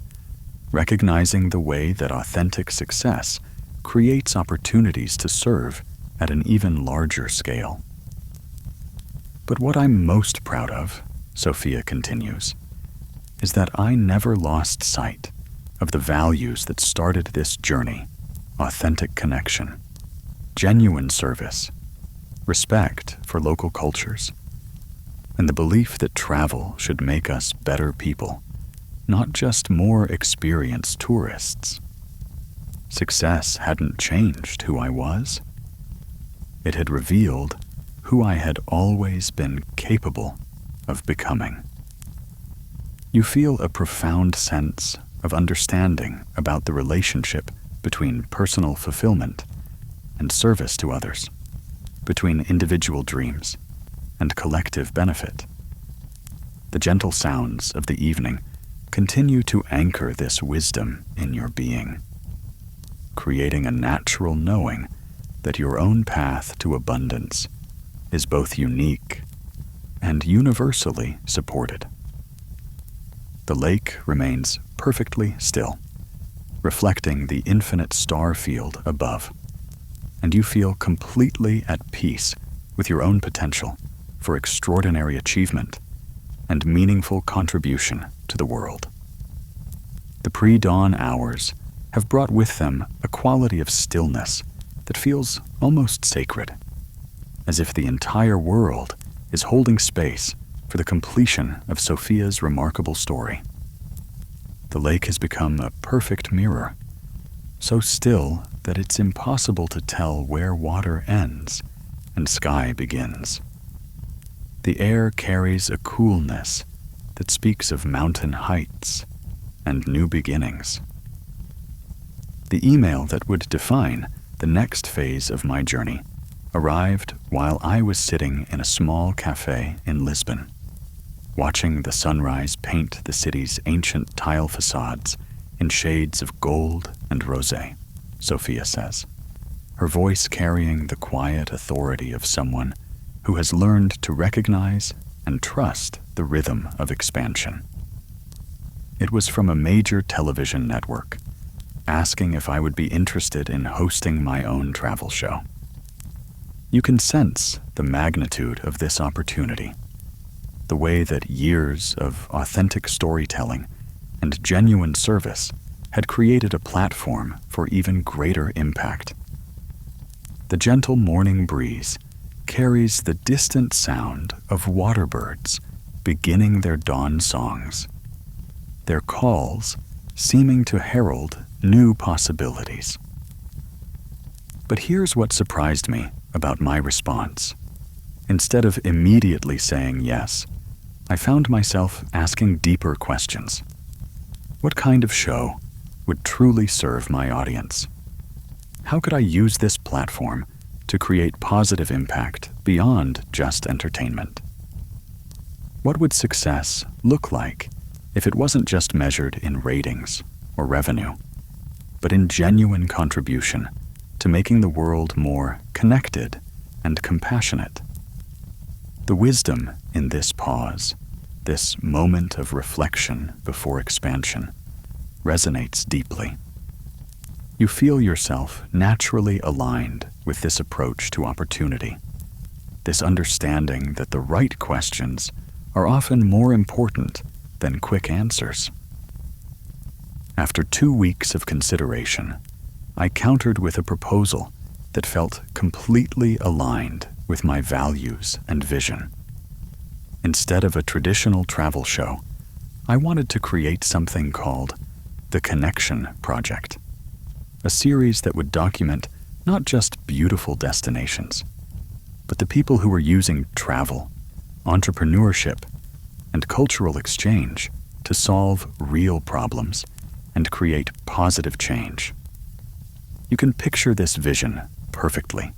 recognizing the way that authentic success creates opportunities to serve at an even larger scale. But what I'm most proud of, Sophia continues, is that I never lost sight of the values that started this journey: authentic connection, genuine service, respect for local cultures, and the belief that travel should make us better people, not just more experienced tourists. Success hadn't changed who I was. It had revealed who I had always been capable of becoming. You feel a profound sense of understanding about the relationship between personal fulfillment and service to others, between individual dreams and collective benefit. The gentle sounds of the evening continue to anchor this wisdom in your being, creating a natural knowing that your own path to abundance is both unique and universally supported. The lake remains perfectly still, reflecting the infinite star field above, and you feel completely at peace with your own potential for extraordinary achievement and meaningful contribution to the world. The pre-dawn hours have brought with them a quality of stillness that feels almost sacred, as if the entire world is holding space for the completion of Sophia's remarkable story. The lake has become a perfect mirror, so still that it's impossible to tell where water ends and sky begins. The air carries a coolness that speaks of mountain heights and new beginnings. The email that would define the next phase of my journey arrived while I was sitting in a small cafe in Lisbon, watching the sunrise paint the city's ancient tile facades in shades of gold and rosé, Sophia says, her voice carrying the quiet authority of someone who has learned to recognize and trust the rhythm of expansion. It was from a major television network, asking if I would be interested in hosting my own travel show. You can sense the magnitude of this opportunity, the way that years of authentic storytelling and genuine service had created a platform for even greater impact. The gentle morning breeze carries the distant sound of waterbirds beginning their dawn songs, their calls seeming to herald new possibilities. But here's what surprised me about my response. Instead of immediately saying yes, I found myself asking deeper questions. What kind of show would truly serve my audience? How could I use this platform to create positive impact beyond just entertainment? What would success look like if it wasn't just measured in ratings or revenue, but in genuine contribution to making the world more connected and compassionate? The wisdom in this pause, this moment of reflection before expansion, resonates deeply. You feel yourself naturally aligned with this approach to opportunity, this understanding that the right questions are often more important than quick answers. After 2 weeks of consideration, I countered with a proposal that felt completely aligned with my values and vision. Instead of a traditional travel show, I wanted to create something called the Connection Project, a series that would document not just beautiful destinations, but the people who were using travel, entrepreneurship, and cultural exchange to solve real problems and create positive change. You can picture this vision perfectly: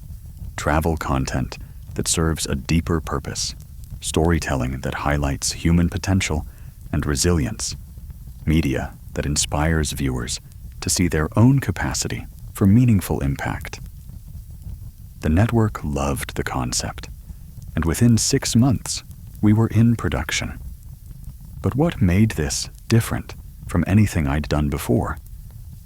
travel content that serves a deeper purpose, storytelling that highlights human potential and resilience, media that inspires viewers to see their own capacity for meaningful impact. The network loved the concept, and within 6 months, we were in production. But what made this different from anything I'd done before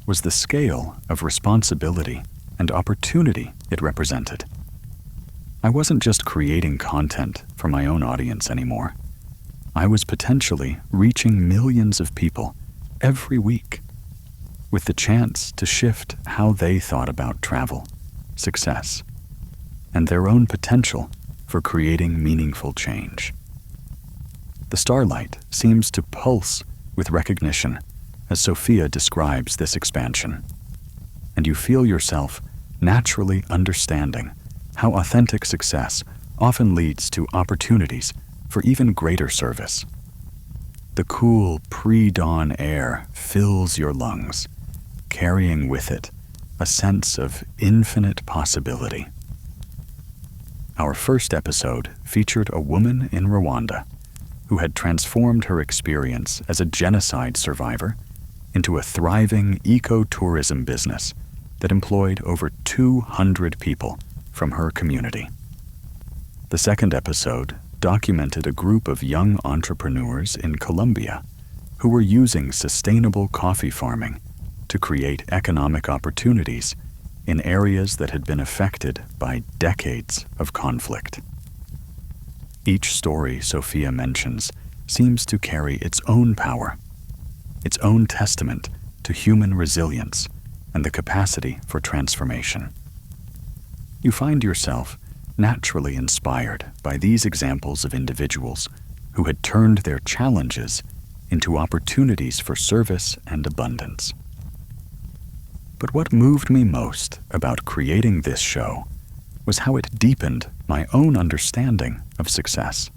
was the scale of responsibility and opportunity it represented. I wasn't just creating content for my own audience anymore. I was potentially reaching millions of people every week, with the chance to shift how they thought about travel, success, and their own potential for creating meaningful change. The starlight seems to pulse with recognition as Sophia describes this expansion, and you feel yourself naturally understanding how authentic success often leads to opportunities for even greater service. The cool pre-dawn air fills your lungs, carrying with it a sense of infinite possibility. Our first episode featured a woman in Rwanda who had transformed her experience as a genocide survivor into a thriving ecotourism business that employed over 200 people from her community. The second episode documented a group of young entrepreneurs in Colombia who were using sustainable coffee farming to create economic opportunities in areas that had been affected by decades of conflict. Each story Sophia mentions seems to carry its own power, its own testament to human resilience and the capacity for transformation. You find yourself naturally inspired by these examples of individuals who had turned their challenges into opportunities for service and abundance. But what moved me most about creating this show was how it deepened my own understanding of success.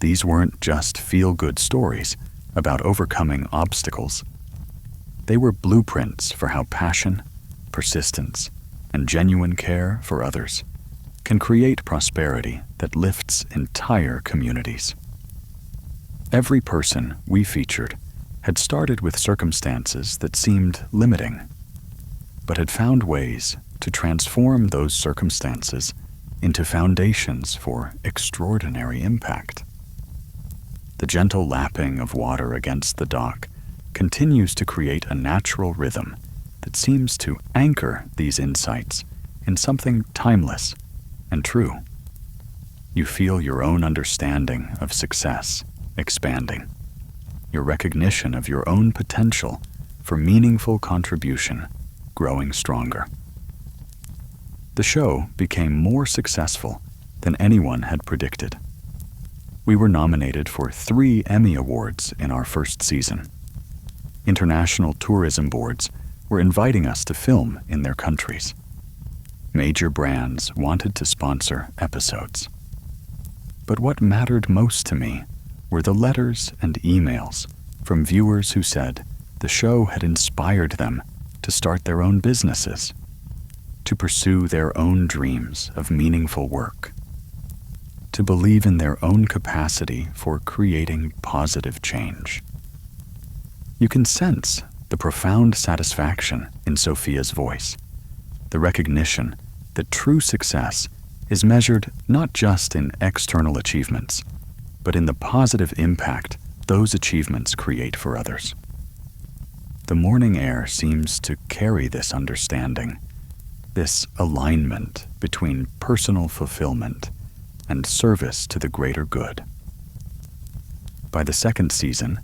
These weren't just feel-good stories about overcoming obstacles. They were blueprints for how passion, persistence, and genuine care for others can create prosperity that lifts entire communities. Every person we featured had started with circumstances that seemed limiting, but had found ways to transform those circumstances into foundations for extraordinary impact. The gentle lapping of water against the dock continues to create a natural rhythm that seems to anchor these insights in something timeless and true. You feel your own understanding of success expanding, your recognition of your own potential for meaningful contribution growing stronger. The show became more successful than anyone had predicted. We were nominated for 3 Emmy Awards in our first season. International tourism boards were inviting us to film in their countries. Major brands wanted to sponsor episodes. But what mattered most to me were the letters and emails from viewers who said the show had inspired them to start their own businesses, to pursue their own dreams of meaningful work, to believe in their own capacity for creating positive change. You can sense the profound satisfaction in Sophia's voice, the recognition that true success is measured not just in external achievements, but in the positive impact those achievements create for others. The morning air seems to carry this understanding, this alignment between personal fulfillment and service to the greater good. By the second season,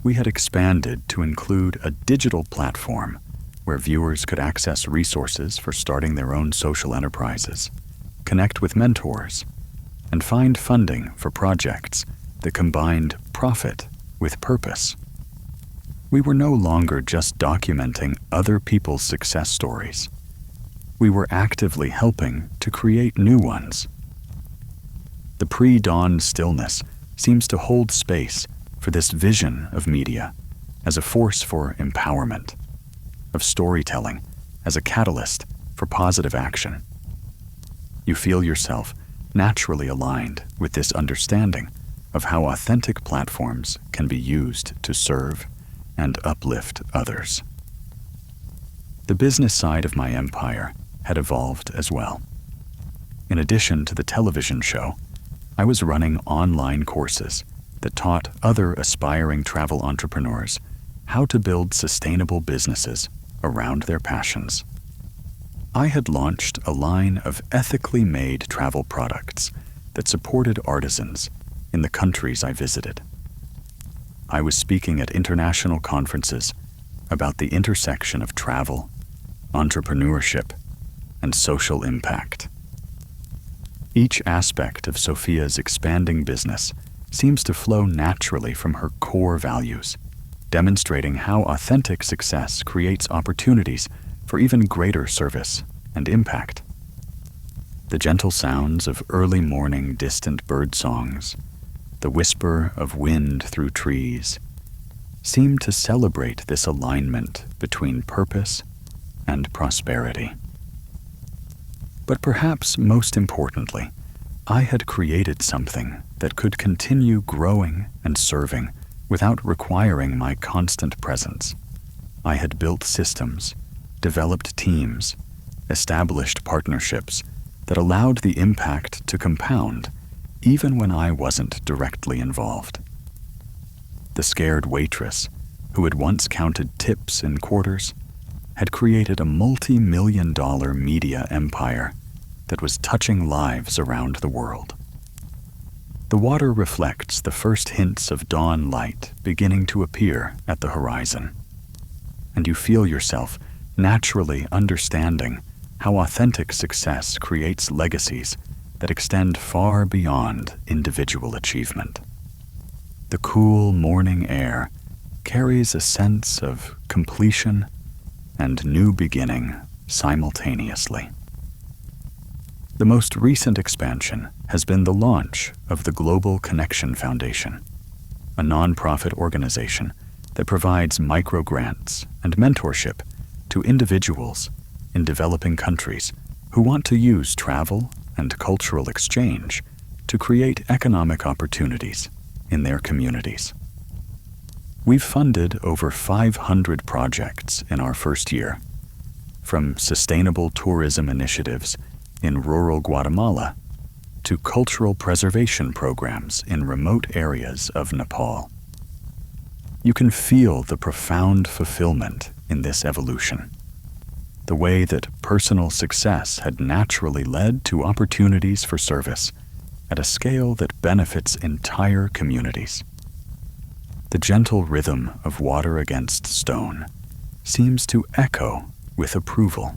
we had expanded to include a digital platform where viewers could access resources for starting their own social enterprises, connect with mentors, and find funding for projects that combined profit with purpose. We were no longer just documenting other people's success stories. We were actively helping to create new ones. The pre-dawn stillness seems to hold space for this vision of media as a force for empowerment, of storytelling as a catalyst for positive action. You feel yourself naturally aligned with this understanding of how authentic platforms can be used to serve and uplift others. The business side of my empire had evolved as well. In addition to the television show, I was running online courses that taught other aspiring travel entrepreneurs how to build sustainable businesses around their passions. I had launched a line of ethically made travel products that supported artisans in the countries I visited. I was speaking at international conferences about the intersection of travel, entrepreneurship, and social impact. Each aspect of Sophia's expanding business seems to flow naturally from her core values, demonstrating how authentic success creates opportunities for even greater service and impact. The gentle sounds of early morning distant bird songs, the whisper of wind through trees, seem to celebrate this alignment between purpose and prosperity. But perhaps most importantly, I had created something that could continue growing and serving without requiring my constant presence. I had built systems, developed teams, established partnerships that allowed the impact to compound even when I wasn't directly involved. The scared waitress, who had once counted tips in quarters, had created a multi-million-dollar media empire that was touching lives around the world. The water reflects the first hints of dawn light beginning to appear at the horizon, and you feel yourself naturally understanding how authentic success creates legacies that extend far beyond individual achievement. The cool morning air carries a sense of completion and new beginning simultaneously. The most recent expansion has been the launch of the Global Connection Foundation, a nonprofit organization that provides micro-grants and mentorship to individuals in developing countries who want to use travel and cultural exchange to create economic opportunities in their communities. We've funded over 500 projects in our first year, from sustainable tourism initiatives in rural Guatemala to cultural preservation programs in remote areas of Nepal. You can feel the profound fulfillment in this evolution, the way that personal success had naturally led to opportunities for service at a scale that benefits entire communities. The gentle rhythm of water against stone seems to echo with approval,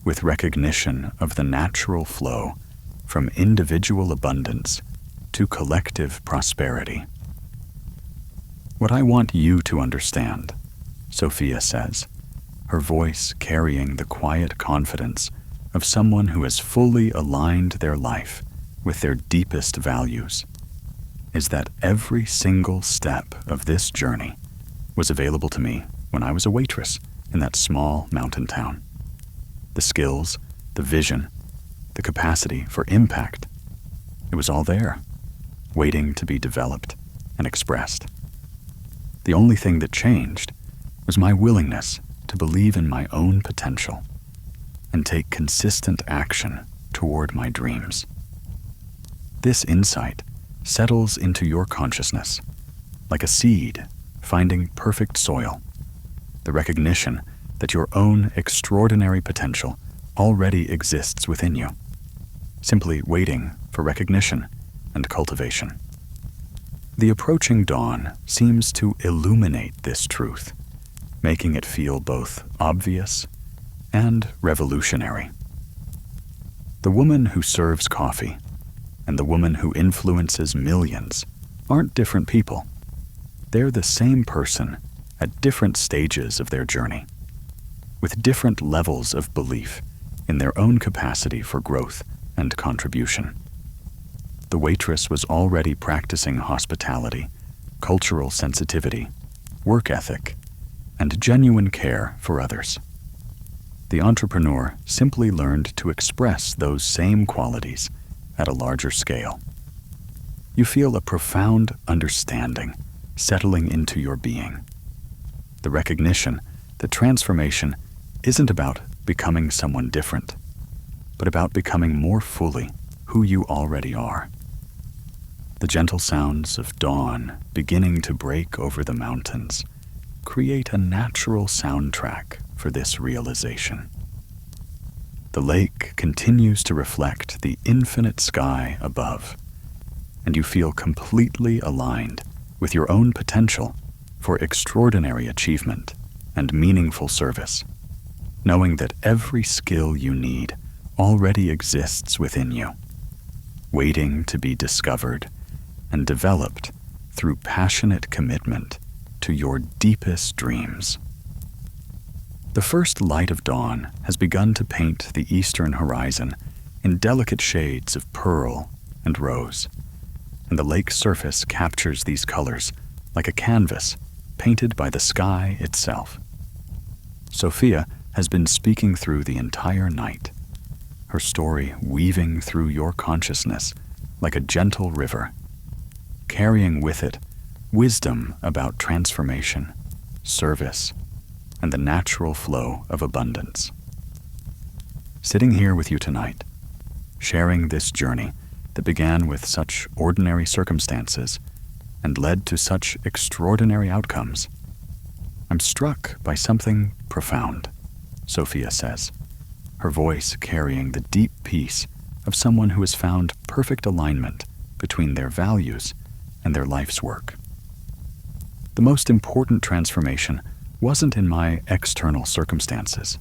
with recognition of the natural flow from individual abundance to collective prosperity. What I want you to understand, Sophia says, her voice carrying the quiet confidence of someone who has fully aligned their life with their deepest values, is that every single step of this journey was available to me when I was a waitress in that small mountain town. The skills, the vision, the capacity for impact, it was all there, waiting to be developed and expressed. The only thing that changed was my willingness to believe in my own potential and take consistent action toward my dreams. This insight settles into your consciousness like a seed finding perfect soil, the recognition that your own extraordinary potential already exists within you, simply waiting for recognition and cultivation. The approaching dawn seems to illuminate this truth, making it feel both obvious and revolutionary. The woman who serves coffee and the woman who influences millions aren't different people. They're the same person at different stages of their journey, with different levels of belief in their own capacity for growth and contribution. The waitress was already practicing hospitality, cultural sensitivity, work ethic, and genuine care for others. The entrepreneur simply learned to express those same qualities at a larger scale. You feel a profound understanding settling into your being, the recognition that transformation isn't about becoming someone different, but about becoming more fully who you already are. The gentle sounds of dawn beginning to break over the mountains create a natural soundtrack for this realization. The lake continues to reflect the infinite sky above, and you feel completely aligned with your own potential for extraordinary achievement and meaningful service, knowing that every skill you need already exists within you, waiting to be discovered and developed through passionate commitment to your deepest dreams. The first light of dawn has begun to paint the eastern horizon in delicate shades of pearl and rose, and the lake surface captures these colors like a canvas painted by the sky itself. Sophia has been speaking through the entire night, her story weaving through your consciousness like a gentle river, carrying with it wisdom about transformation, service, and the natural flow of abundance. Sitting here with you tonight, sharing this journey that began with such ordinary circumstances and led to such extraordinary outcomes, I'm struck by something profound, Sophia says, her voice carrying the deep peace of someone who has found perfect alignment between their values and their life's work. The most important transformation wasn't in my external circumstances.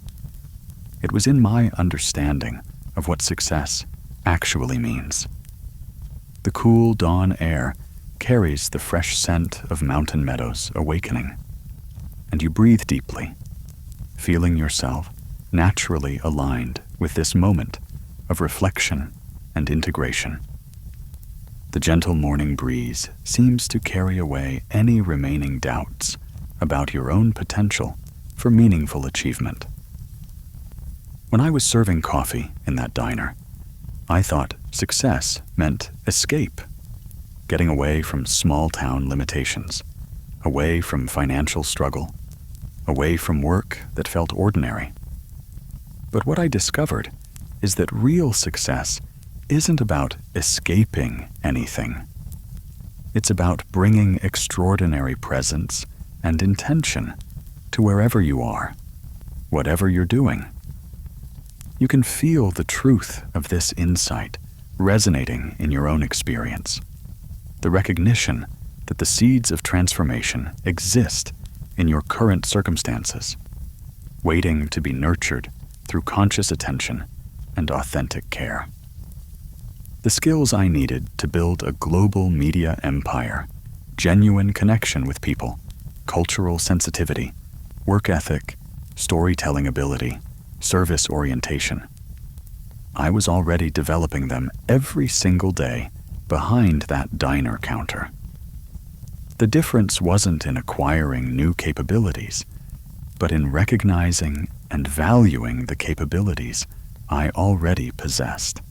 It was in my understanding of what success actually means. The cool dawn air carries the fresh scent of mountain meadows awakening, and you breathe deeply, feeling yourself naturally aligned with this moment of reflection and integration. The gentle morning breeze seems to carry away any remaining doubts about your own potential for meaningful achievement. When I was serving coffee in that diner, I thought success meant escape, getting away from small-town limitations, away from financial struggle, away from work that felt ordinary. But what I discovered is that real success isn't about escaping anything. It's about bringing extraordinary presence and intention to wherever you are, whatever you're doing. You can feel the truth of this insight resonating in your own experience, the recognition that the seeds of transformation exist in your current circumstances, waiting to be nurtured through conscious attention and authentic care. The skills I needed to build a global media empire, genuine connection with people, cultural sensitivity, work ethic, storytelling ability, service orientation. I was already developing them every single day behind that diner counter. The difference wasn't in acquiring new capabilities, but in recognizing and valuing the capabilities I already possessed.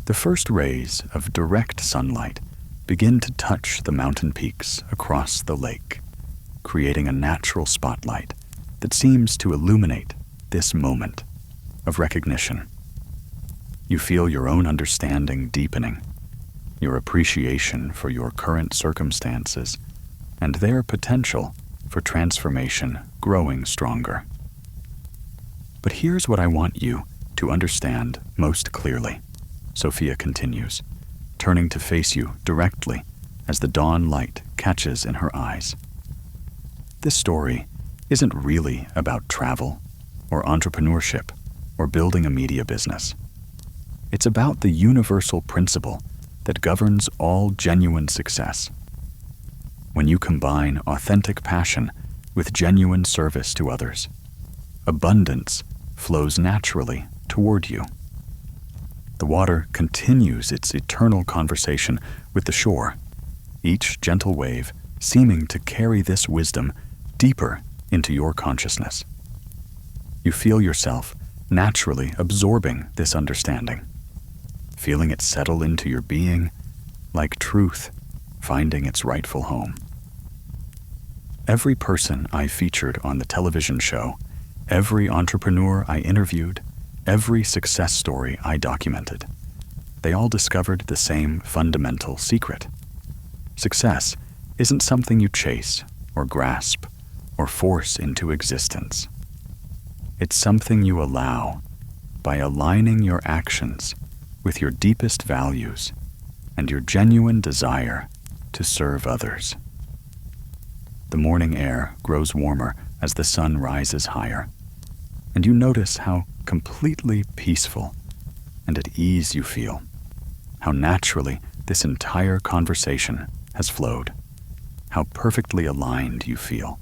The first rays of direct sunlight begin to touch the mountain peaks across the lake, creating a natural spotlight that seems to illuminate this moment of recognition. You feel your own understanding deepening, your appreciation for your current circumstances, and their potential for transformation growing stronger. But here's what I want you to understand most clearly, Sophia continues, turning to face you directly as the dawn light catches in her eyes. This story isn't really about travel or entrepreneurship or building a media business. It's about the universal principle that governs all genuine success. When you combine authentic passion with genuine service to others, abundance flows naturally toward you. The water continues its eternal conversation with the shore, each gentle wave seeming to carry this wisdom deeper into your consciousness. You feel yourself naturally absorbing this understanding, feeling it settle into your being like truth finding its rightful home. Every person I featured on the television show, every entrepreneur I interviewed, every success story I documented, they all discovered the same fundamental secret. Success isn't something you chase or grasp or force into existence. It's something you allow by aligning your actions with your deepest values and your genuine desire to serve others. The morning air grows warmer as the sun rises higher, and you notice how completely peaceful and at ease you feel, how naturally this entire conversation has flowed, how perfectly aligned you feel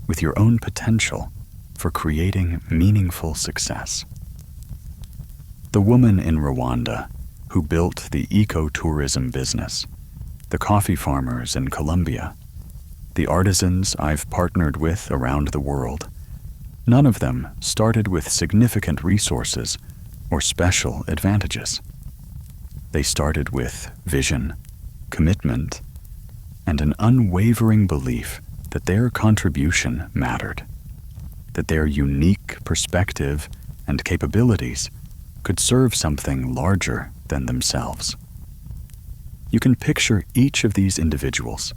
with your own potential for creating meaningful success. The woman in Rwanda who built the ecotourism business, the coffee farmers in Colombia, the artisans I've partnered with around the world, none of them started with significant resources or special advantages. They started with vision, commitment, and an unwavering belief that their contribution mattered. that their unique perspective and capabilities could serve something larger than themselves. You can picture each of these individuals,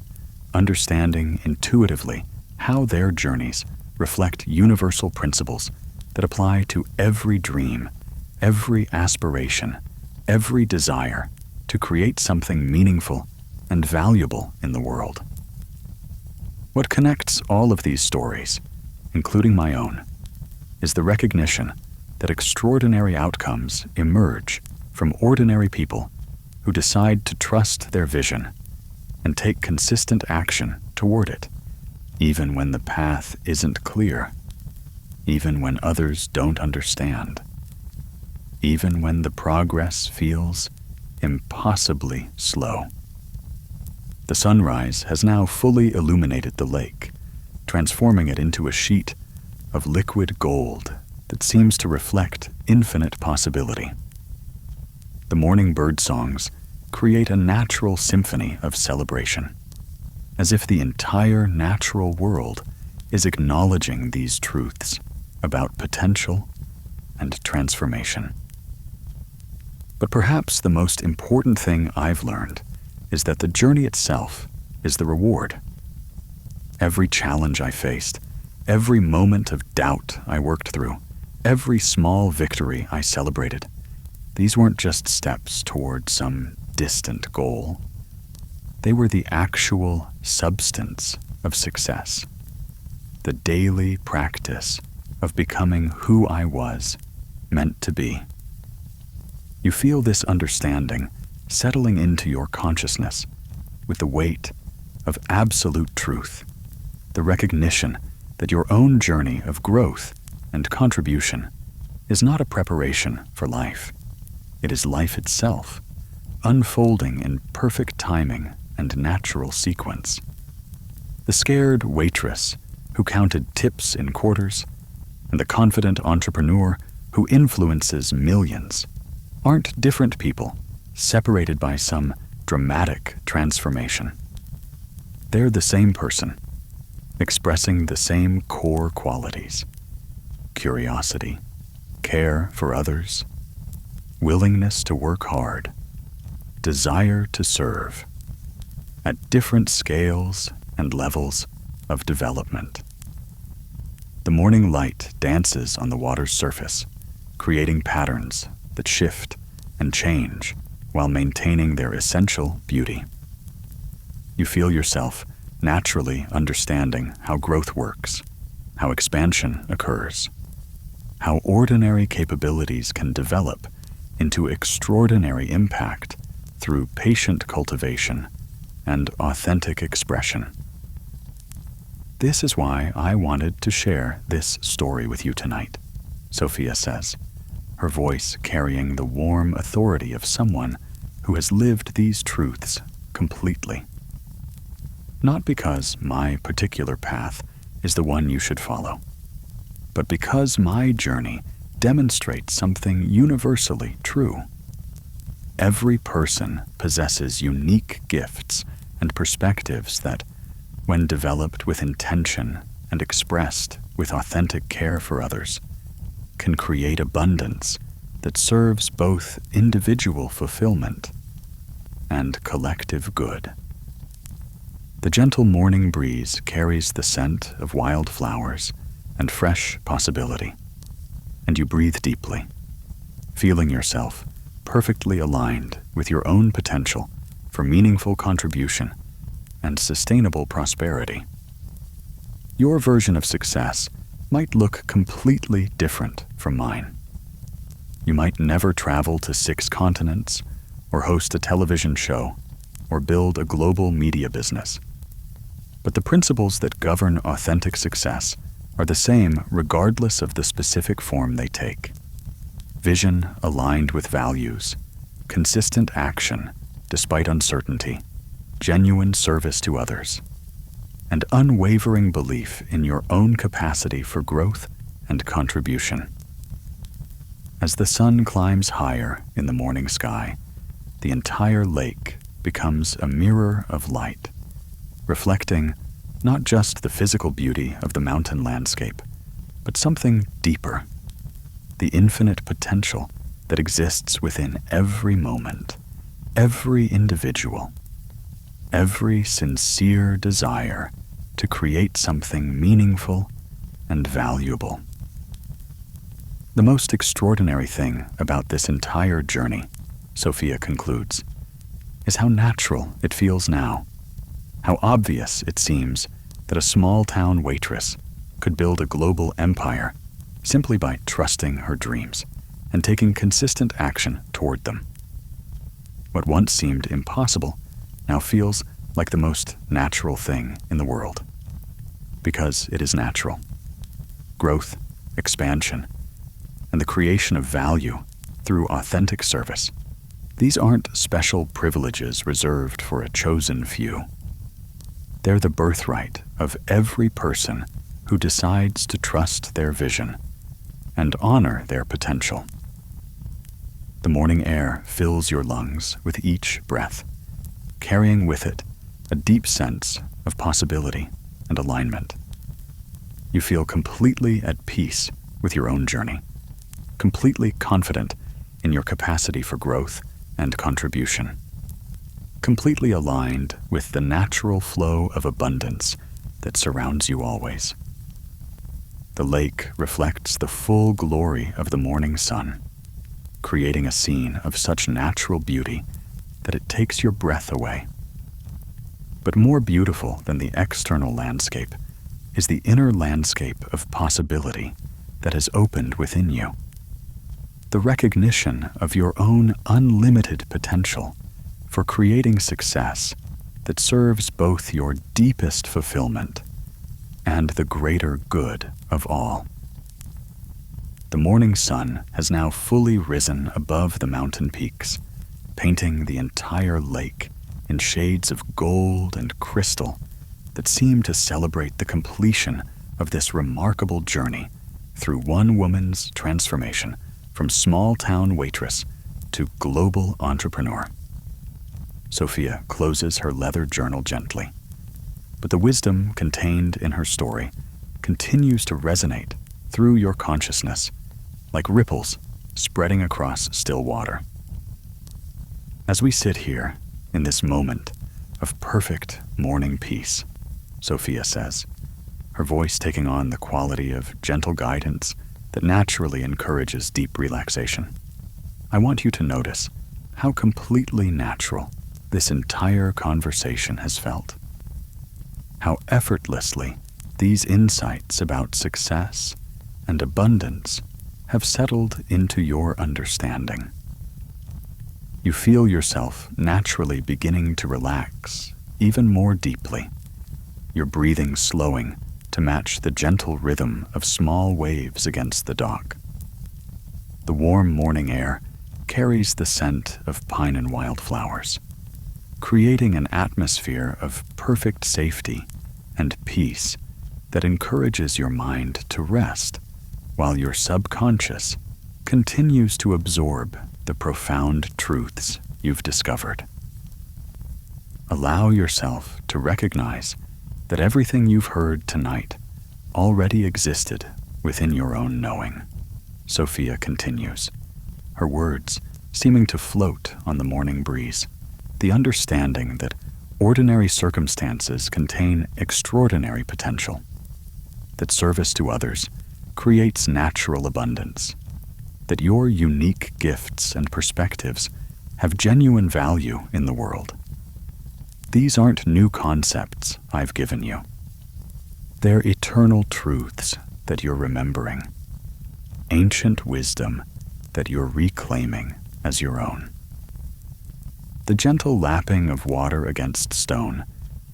understanding intuitively how their journeys reflect universal principles that apply to every dream, every aspiration, every desire to create something meaningful and valuable in the world. What connects all of these stories, including my own, is the recognition that extraordinary outcomes emerge from ordinary people who decide to trust their vision and take consistent action toward it, even when the path isn't clear, even when others don't understand, even when the progress feels impossibly slow. The sunrise has now fully illuminated the lake, transforming it into a sheet of liquid gold that seems to reflect infinite possibility. The morning bird songs create a natural symphony of celebration, as if the entire natural world is acknowledging these truths about potential and transformation. But perhaps the most important thing I've learned is that the journey itself is the reward. Every challenge I faced, every moment of doubt I worked through, every small victory I celebrated, these weren't just steps toward some distant goal. They were the actual substance of success, the daily practice of becoming who I was meant to be. You feel this understanding settling into your consciousness with the weight of absolute truth, the recognition that your own journey of growth and contribution is not a preparation for life. It is life itself, unfolding in perfect timing and natural sequence. The scared waitress who counted tips in quarters and the confident entrepreneur who influences millions aren't different people separated by some dramatic transformation. They're the same person, expressing the same core qualities: curiosity, care for others, willingness to work hard, desire to serve, at different scales and levels of development. The morning light dances on the water's surface, creating patterns that shift and change while maintaining their essential beauty. You feel yourself naturally understanding how growth works, how expansion occurs, how ordinary capabilities can develop into extraordinary impact through patient cultivation and authentic expression. This is why I wanted to share this story with you tonight, Sophia says, her voice carrying the warm authority of someone who has lived these truths completely. Not because my particular path is the one you should follow, but because my journey demonstrates something universally true. Every person possesses unique gifts and perspectives that, when developed with intention and expressed with authentic care for others, can create abundance that serves both individual fulfillment and collective good. The gentle morning breeze carries the scent of wildflowers and fresh possibility, and you breathe deeply, feeling yourself perfectly aligned with your own potential for meaningful contribution and sustainable prosperity. Your version of success might look completely different from mine. You might never travel to 6 continents, or host a television show, or build a global media business. But the principles that govern authentic success are the same regardless of the specific form they take. Vision aligned with values, consistent action despite uncertainty, genuine service to others, and unwavering belief in your own capacity for growth and contribution. As the sun climbs higher in the morning sky, the entire lake becomes a mirror of light, reflecting not just the physical beauty of the mountain landscape, but something deeper, the infinite potential that exists within every moment, every individual, every sincere desire to create something meaningful and valuable. The most extraordinary thing about this entire journey, Sophia concludes, is how natural it feels now, how obvious it seems that a small-town waitress could build a global empire simply by trusting her dreams and taking consistent action toward them. What once seemed impossible now feels like the most natural thing in the world. Because it is natural. Growth, expansion, and the creation of value through authentic service. These aren't special privileges reserved for a chosen few. They're the birthright of every person who decides to trust their vision and honor their potential. The morning air fills your lungs with each breath, carrying with it a deep sense of possibility and alignment. You feel completely at peace with your own journey, completely confident in your capacity for growth and contribution, completely aligned with the natural flow of abundance that surrounds you always. The lake reflects the full glory of the morning sun, creating a scene of such natural beauty that it takes your breath away. But more beautiful than the external landscape is the inner landscape of possibility that has opened within you. The recognition of your own unlimited potential for creating success that serves both your deepest fulfillment and the greater good of all. The morning sun has now fully risen above the mountain peaks, painting the entire lake in shades of gold and crystal that seem to celebrate the completion of this remarkable journey through one woman's transformation from small-town waitress to global entrepreneur. Sophia closes her leather journal gently, but the wisdom contained in her story continues to resonate through your consciousness like ripples spreading across still water. As we sit here in this moment of perfect morning peace, Sophia says, her voice taking on the quality of gentle guidance that naturally encourages deep relaxation. I want you to notice how completely natural this entire conversation has felt. How effortlessly these insights about success and abundance have settled into your understanding. You feel yourself naturally beginning to relax even more deeply, your breathing slowing to match the gentle rhythm of small waves against the dock. The warm morning air carries the scent of pine and wildflowers, creating an atmosphere of perfect safety and peace that encourages your mind to rest while your subconscious continues to absorb the profound truths you've discovered. Allow yourself to recognize that everything you've heard tonight already existed within your own knowing. Sophia continues, her words seeming to float on the morning breeze, the understanding that ordinary circumstances contain extraordinary potential, that service to others creates natural abundance, that your unique gifts and perspectives have genuine value in the world. These aren't new concepts I've given you. They're eternal truths that you're remembering, ancient wisdom that you're reclaiming as your own. The gentle lapping of water against stone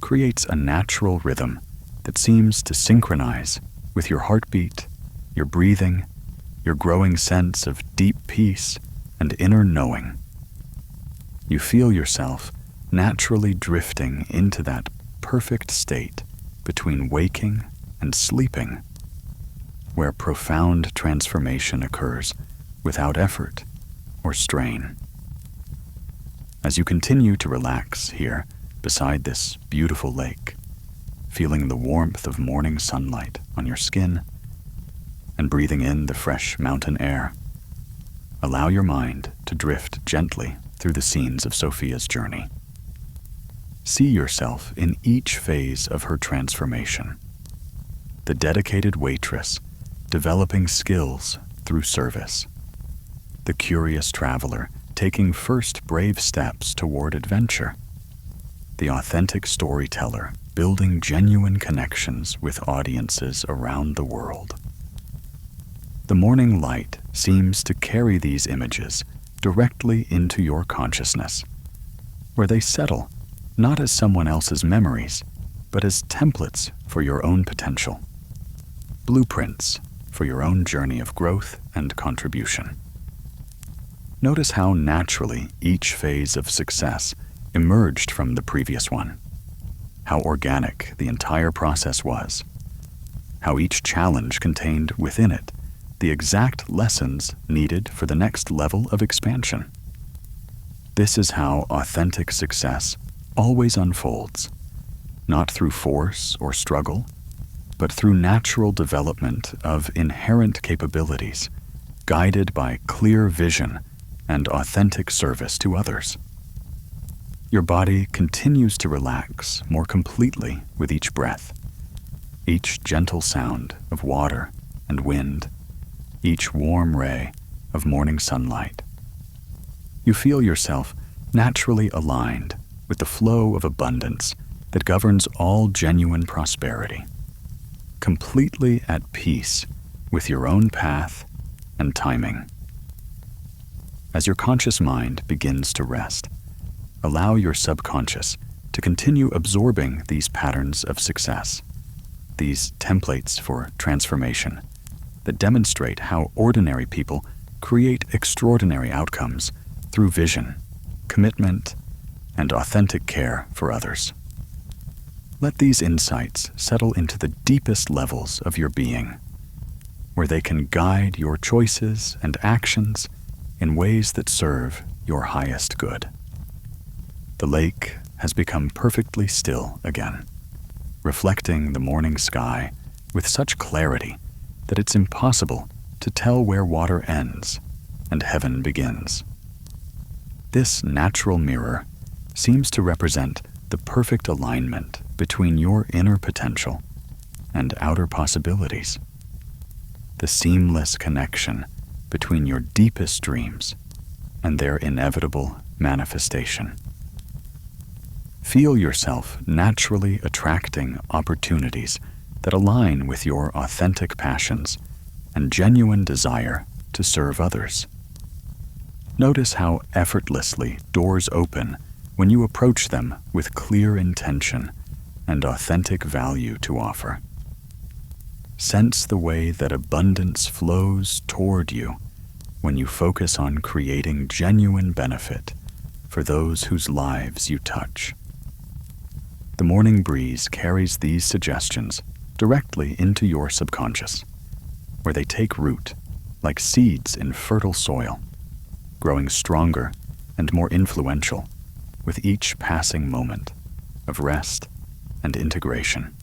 creates a natural rhythm that seems to synchronize with your heartbeat, your breathing, your growing sense of deep peace and inner knowing. You feel yourself naturally drifting into that perfect state between waking and sleeping, where profound transformation occurs without effort or strain. As you continue to relax here beside this beautiful lake, feeling the warmth of morning sunlight on your skin, and breathing in the fresh mountain air. Allow your mind to drift gently through the scenes of Sophia's journey. See yourself in each phase of her transformation. The dedicated waitress, developing skills through service. The curious traveler, taking first brave steps toward adventure. The authentic storyteller, building genuine connections with audiences around the world. The morning light seems to carry these images directly into your consciousness, where they settle not as someone else's memories, but as templates for your own potential, blueprints for your own journey of growth and contribution. Notice how naturally each phase of success emerged from the previous one, how organic the entire process was, how each challenge contained within it the exact lessons needed for the next level of expansion. This is how authentic success always unfolds, not through force or struggle, but through natural development of inherent capabilities, guided by clear vision and authentic service to others. Your body continues to relax more completely with each breath, each gentle sound of water and wind, each warm ray of morning sunlight. You feel yourself naturally aligned with the flow of abundance that governs all genuine prosperity, completely at peace with your own path and timing. As your conscious mind begins to rest, allow your subconscious to continue absorbing these patterns of success, these templates for transformation that demonstrate how ordinary people create extraordinary outcomes through vision, commitment, and authentic care for others. Let these insights settle into the deepest levels of your being, where they can guide your choices and actions in ways that serve your highest good. The lake has become perfectly still again, reflecting the morning sky with such clarity that it's impossible to tell where water ends and heaven begins. This natural mirror seems to represent the perfect alignment between your inner potential and outer possibilities, the seamless connection between your deepest dreams and their inevitable manifestation. Feel yourself naturally attracting opportunities that align with your authentic passions and genuine desire to serve others. Notice how effortlessly doors open when you approach them with clear intention and authentic value to offer. Sense the way that abundance flows toward you when you focus on creating genuine benefit for those whose lives you touch. The morning breeze carries these suggestions directly into your subconscious, where they take root like seeds in fertile soil, growing stronger and more influential with each passing moment of rest and integration.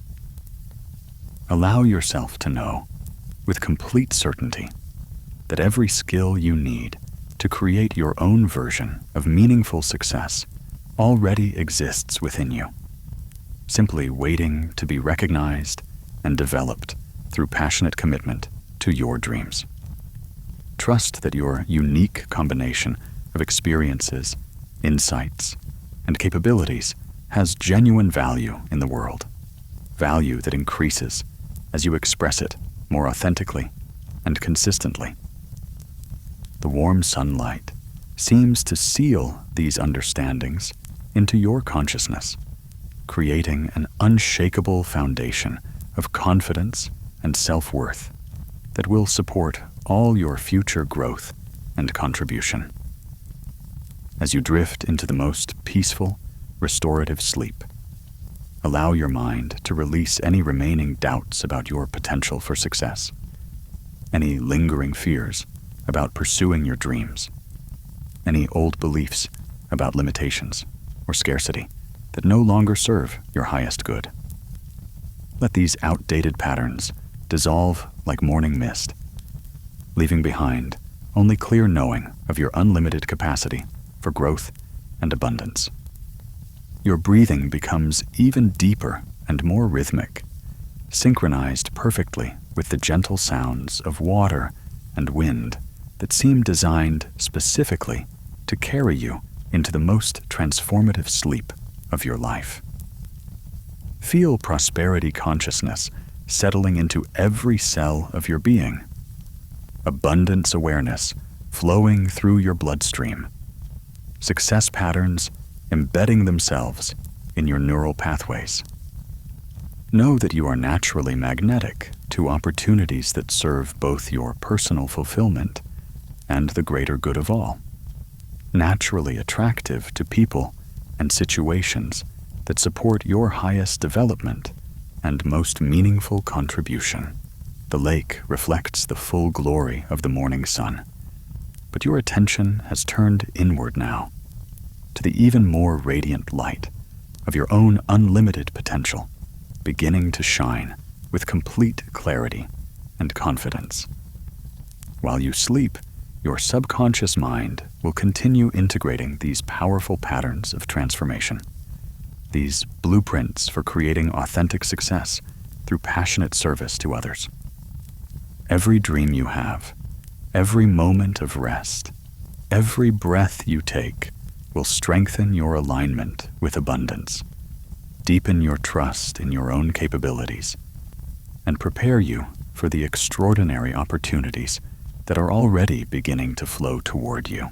Allow yourself to know, with complete certainty, that every skill you need to create your own version of meaningful success already exists within you, simply waiting to be recognized and developed through passionate commitment to your dreams. Trust that your unique combination of experiences, insights, and capabilities has genuine value in the world, value that increases as you express it more authentically and consistently. The warm sunlight seems to seal these understandings into your consciousness, creating an unshakable foundation of confidence and self-worth that will support all your future growth and contribution. As you drift into the most peaceful, restorative sleep, allow your mind to release any remaining doubts about your potential for success, any lingering fears about pursuing your dreams, any old beliefs about limitations or scarcity that no longer serve your highest good. Let these outdated patterns dissolve like morning mist leaving behind only clear knowing of your unlimited capacity for growth and abundance. Your breathing becomes even deeper and more rhythmic, synchronized perfectly with the gentle sounds of water and wind that seem designed specifically to carry you into the most transformative sleep of your life. Feel prosperity consciousness settling into every cell of your being, abundance awareness flowing through your bloodstream, success patterns embedding themselves in your neural pathways. Know that you are naturally magnetic to opportunities that serve both your personal fulfillment and the greater good of all, naturally attractive to people and situations that support your highest development and most meaningful contribution. The lake reflects the full glory of the morning sun, but your attention has turned inward now, to the even more radiant light of your own unlimited potential, beginning to shine with complete clarity and confidence. While you sleep, your subconscious mind will continue integrating these powerful patterns of transformation, these blueprints for creating authentic success through passionate service to others. Every dream you have, every moment of rest, every breath you take will strengthen your alignment with abundance, deepen your trust in your own capabilities, and prepare you for the extraordinary opportunities that are already beginning to flow toward you.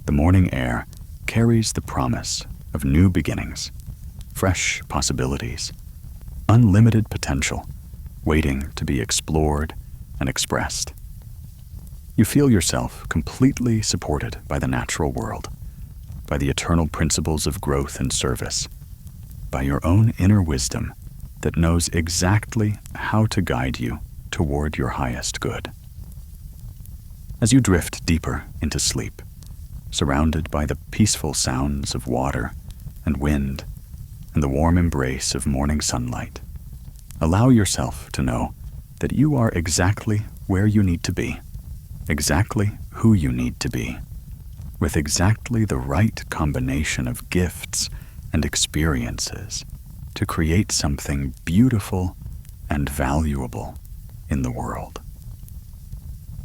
The morning air carries the promise of new beginnings, fresh possibilities, unlimited potential waiting to be explored and expressed. You feel yourself completely supported by the natural world, by the eternal principles of growth and service, by your own inner wisdom that knows exactly how to guide you toward your highest good. As you drift deeper into sleep, surrounded by the peaceful sounds of water and wind and the warm embrace of morning sunlight, allow yourself to know that you are exactly where you need to be, exactly who you need to be, with exactly the right combination of gifts and experiences to create something beautiful and valuable in the world.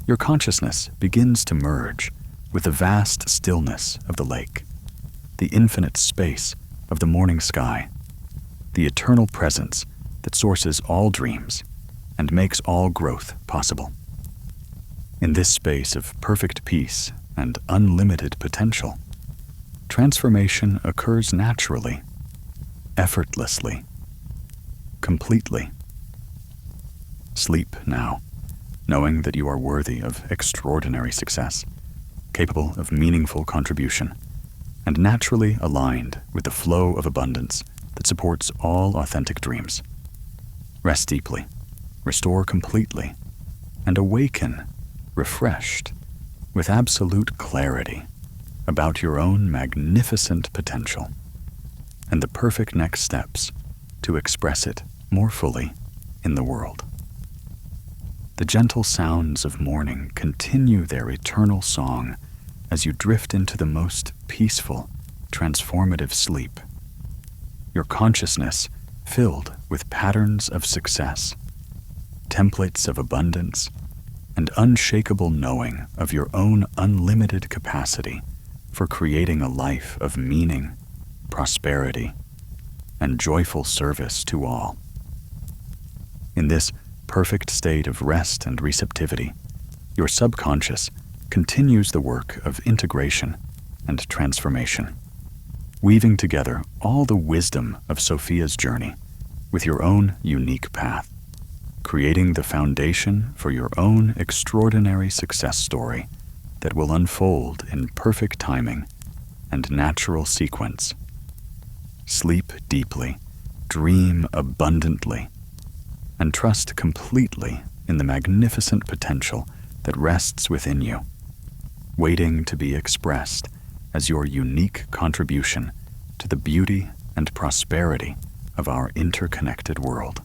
Your consciousness begins to merge with the vast stillness of the lake, the infinite space of the morning sky, the eternal presence that sources all dreams and makes all growth possible. In this space of perfect peace and unlimited potential, transformation occurs naturally, effortlessly, completely. Sleep now, knowing that you are worthy of extraordinary success, capable of meaningful contribution, and naturally aligned with the flow of abundance that supports all authentic dreams. Rest deeply, restore completely, and awaken refreshed with absolute clarity about your own magnificent potential and the perfect next steps to express it more fully in the world. The gentle sounds of morning continue their eternal song as you drift into the most peaceful, transformative sleep, your consciousness filled with patterns of success, templates of abundance, and unshakable knowing of your own unlimited capacity for creating a life of meaning, prosperity, and joyful service to all. In this perfect state of rest and receptivity, your subconscious continues the work of integration and transformation, weaving together all the wisdom of Sophia's journey with your own unique path, creating the foundation for your own extraordinary success story that will unfold in perfect timing and natural sequence. Sleep deeply, dream abundantly, and trust completely in the magnificent potential that rests within you, waiting to be expressed as your unique contribution to the beauty and prosperity of our interconnected world.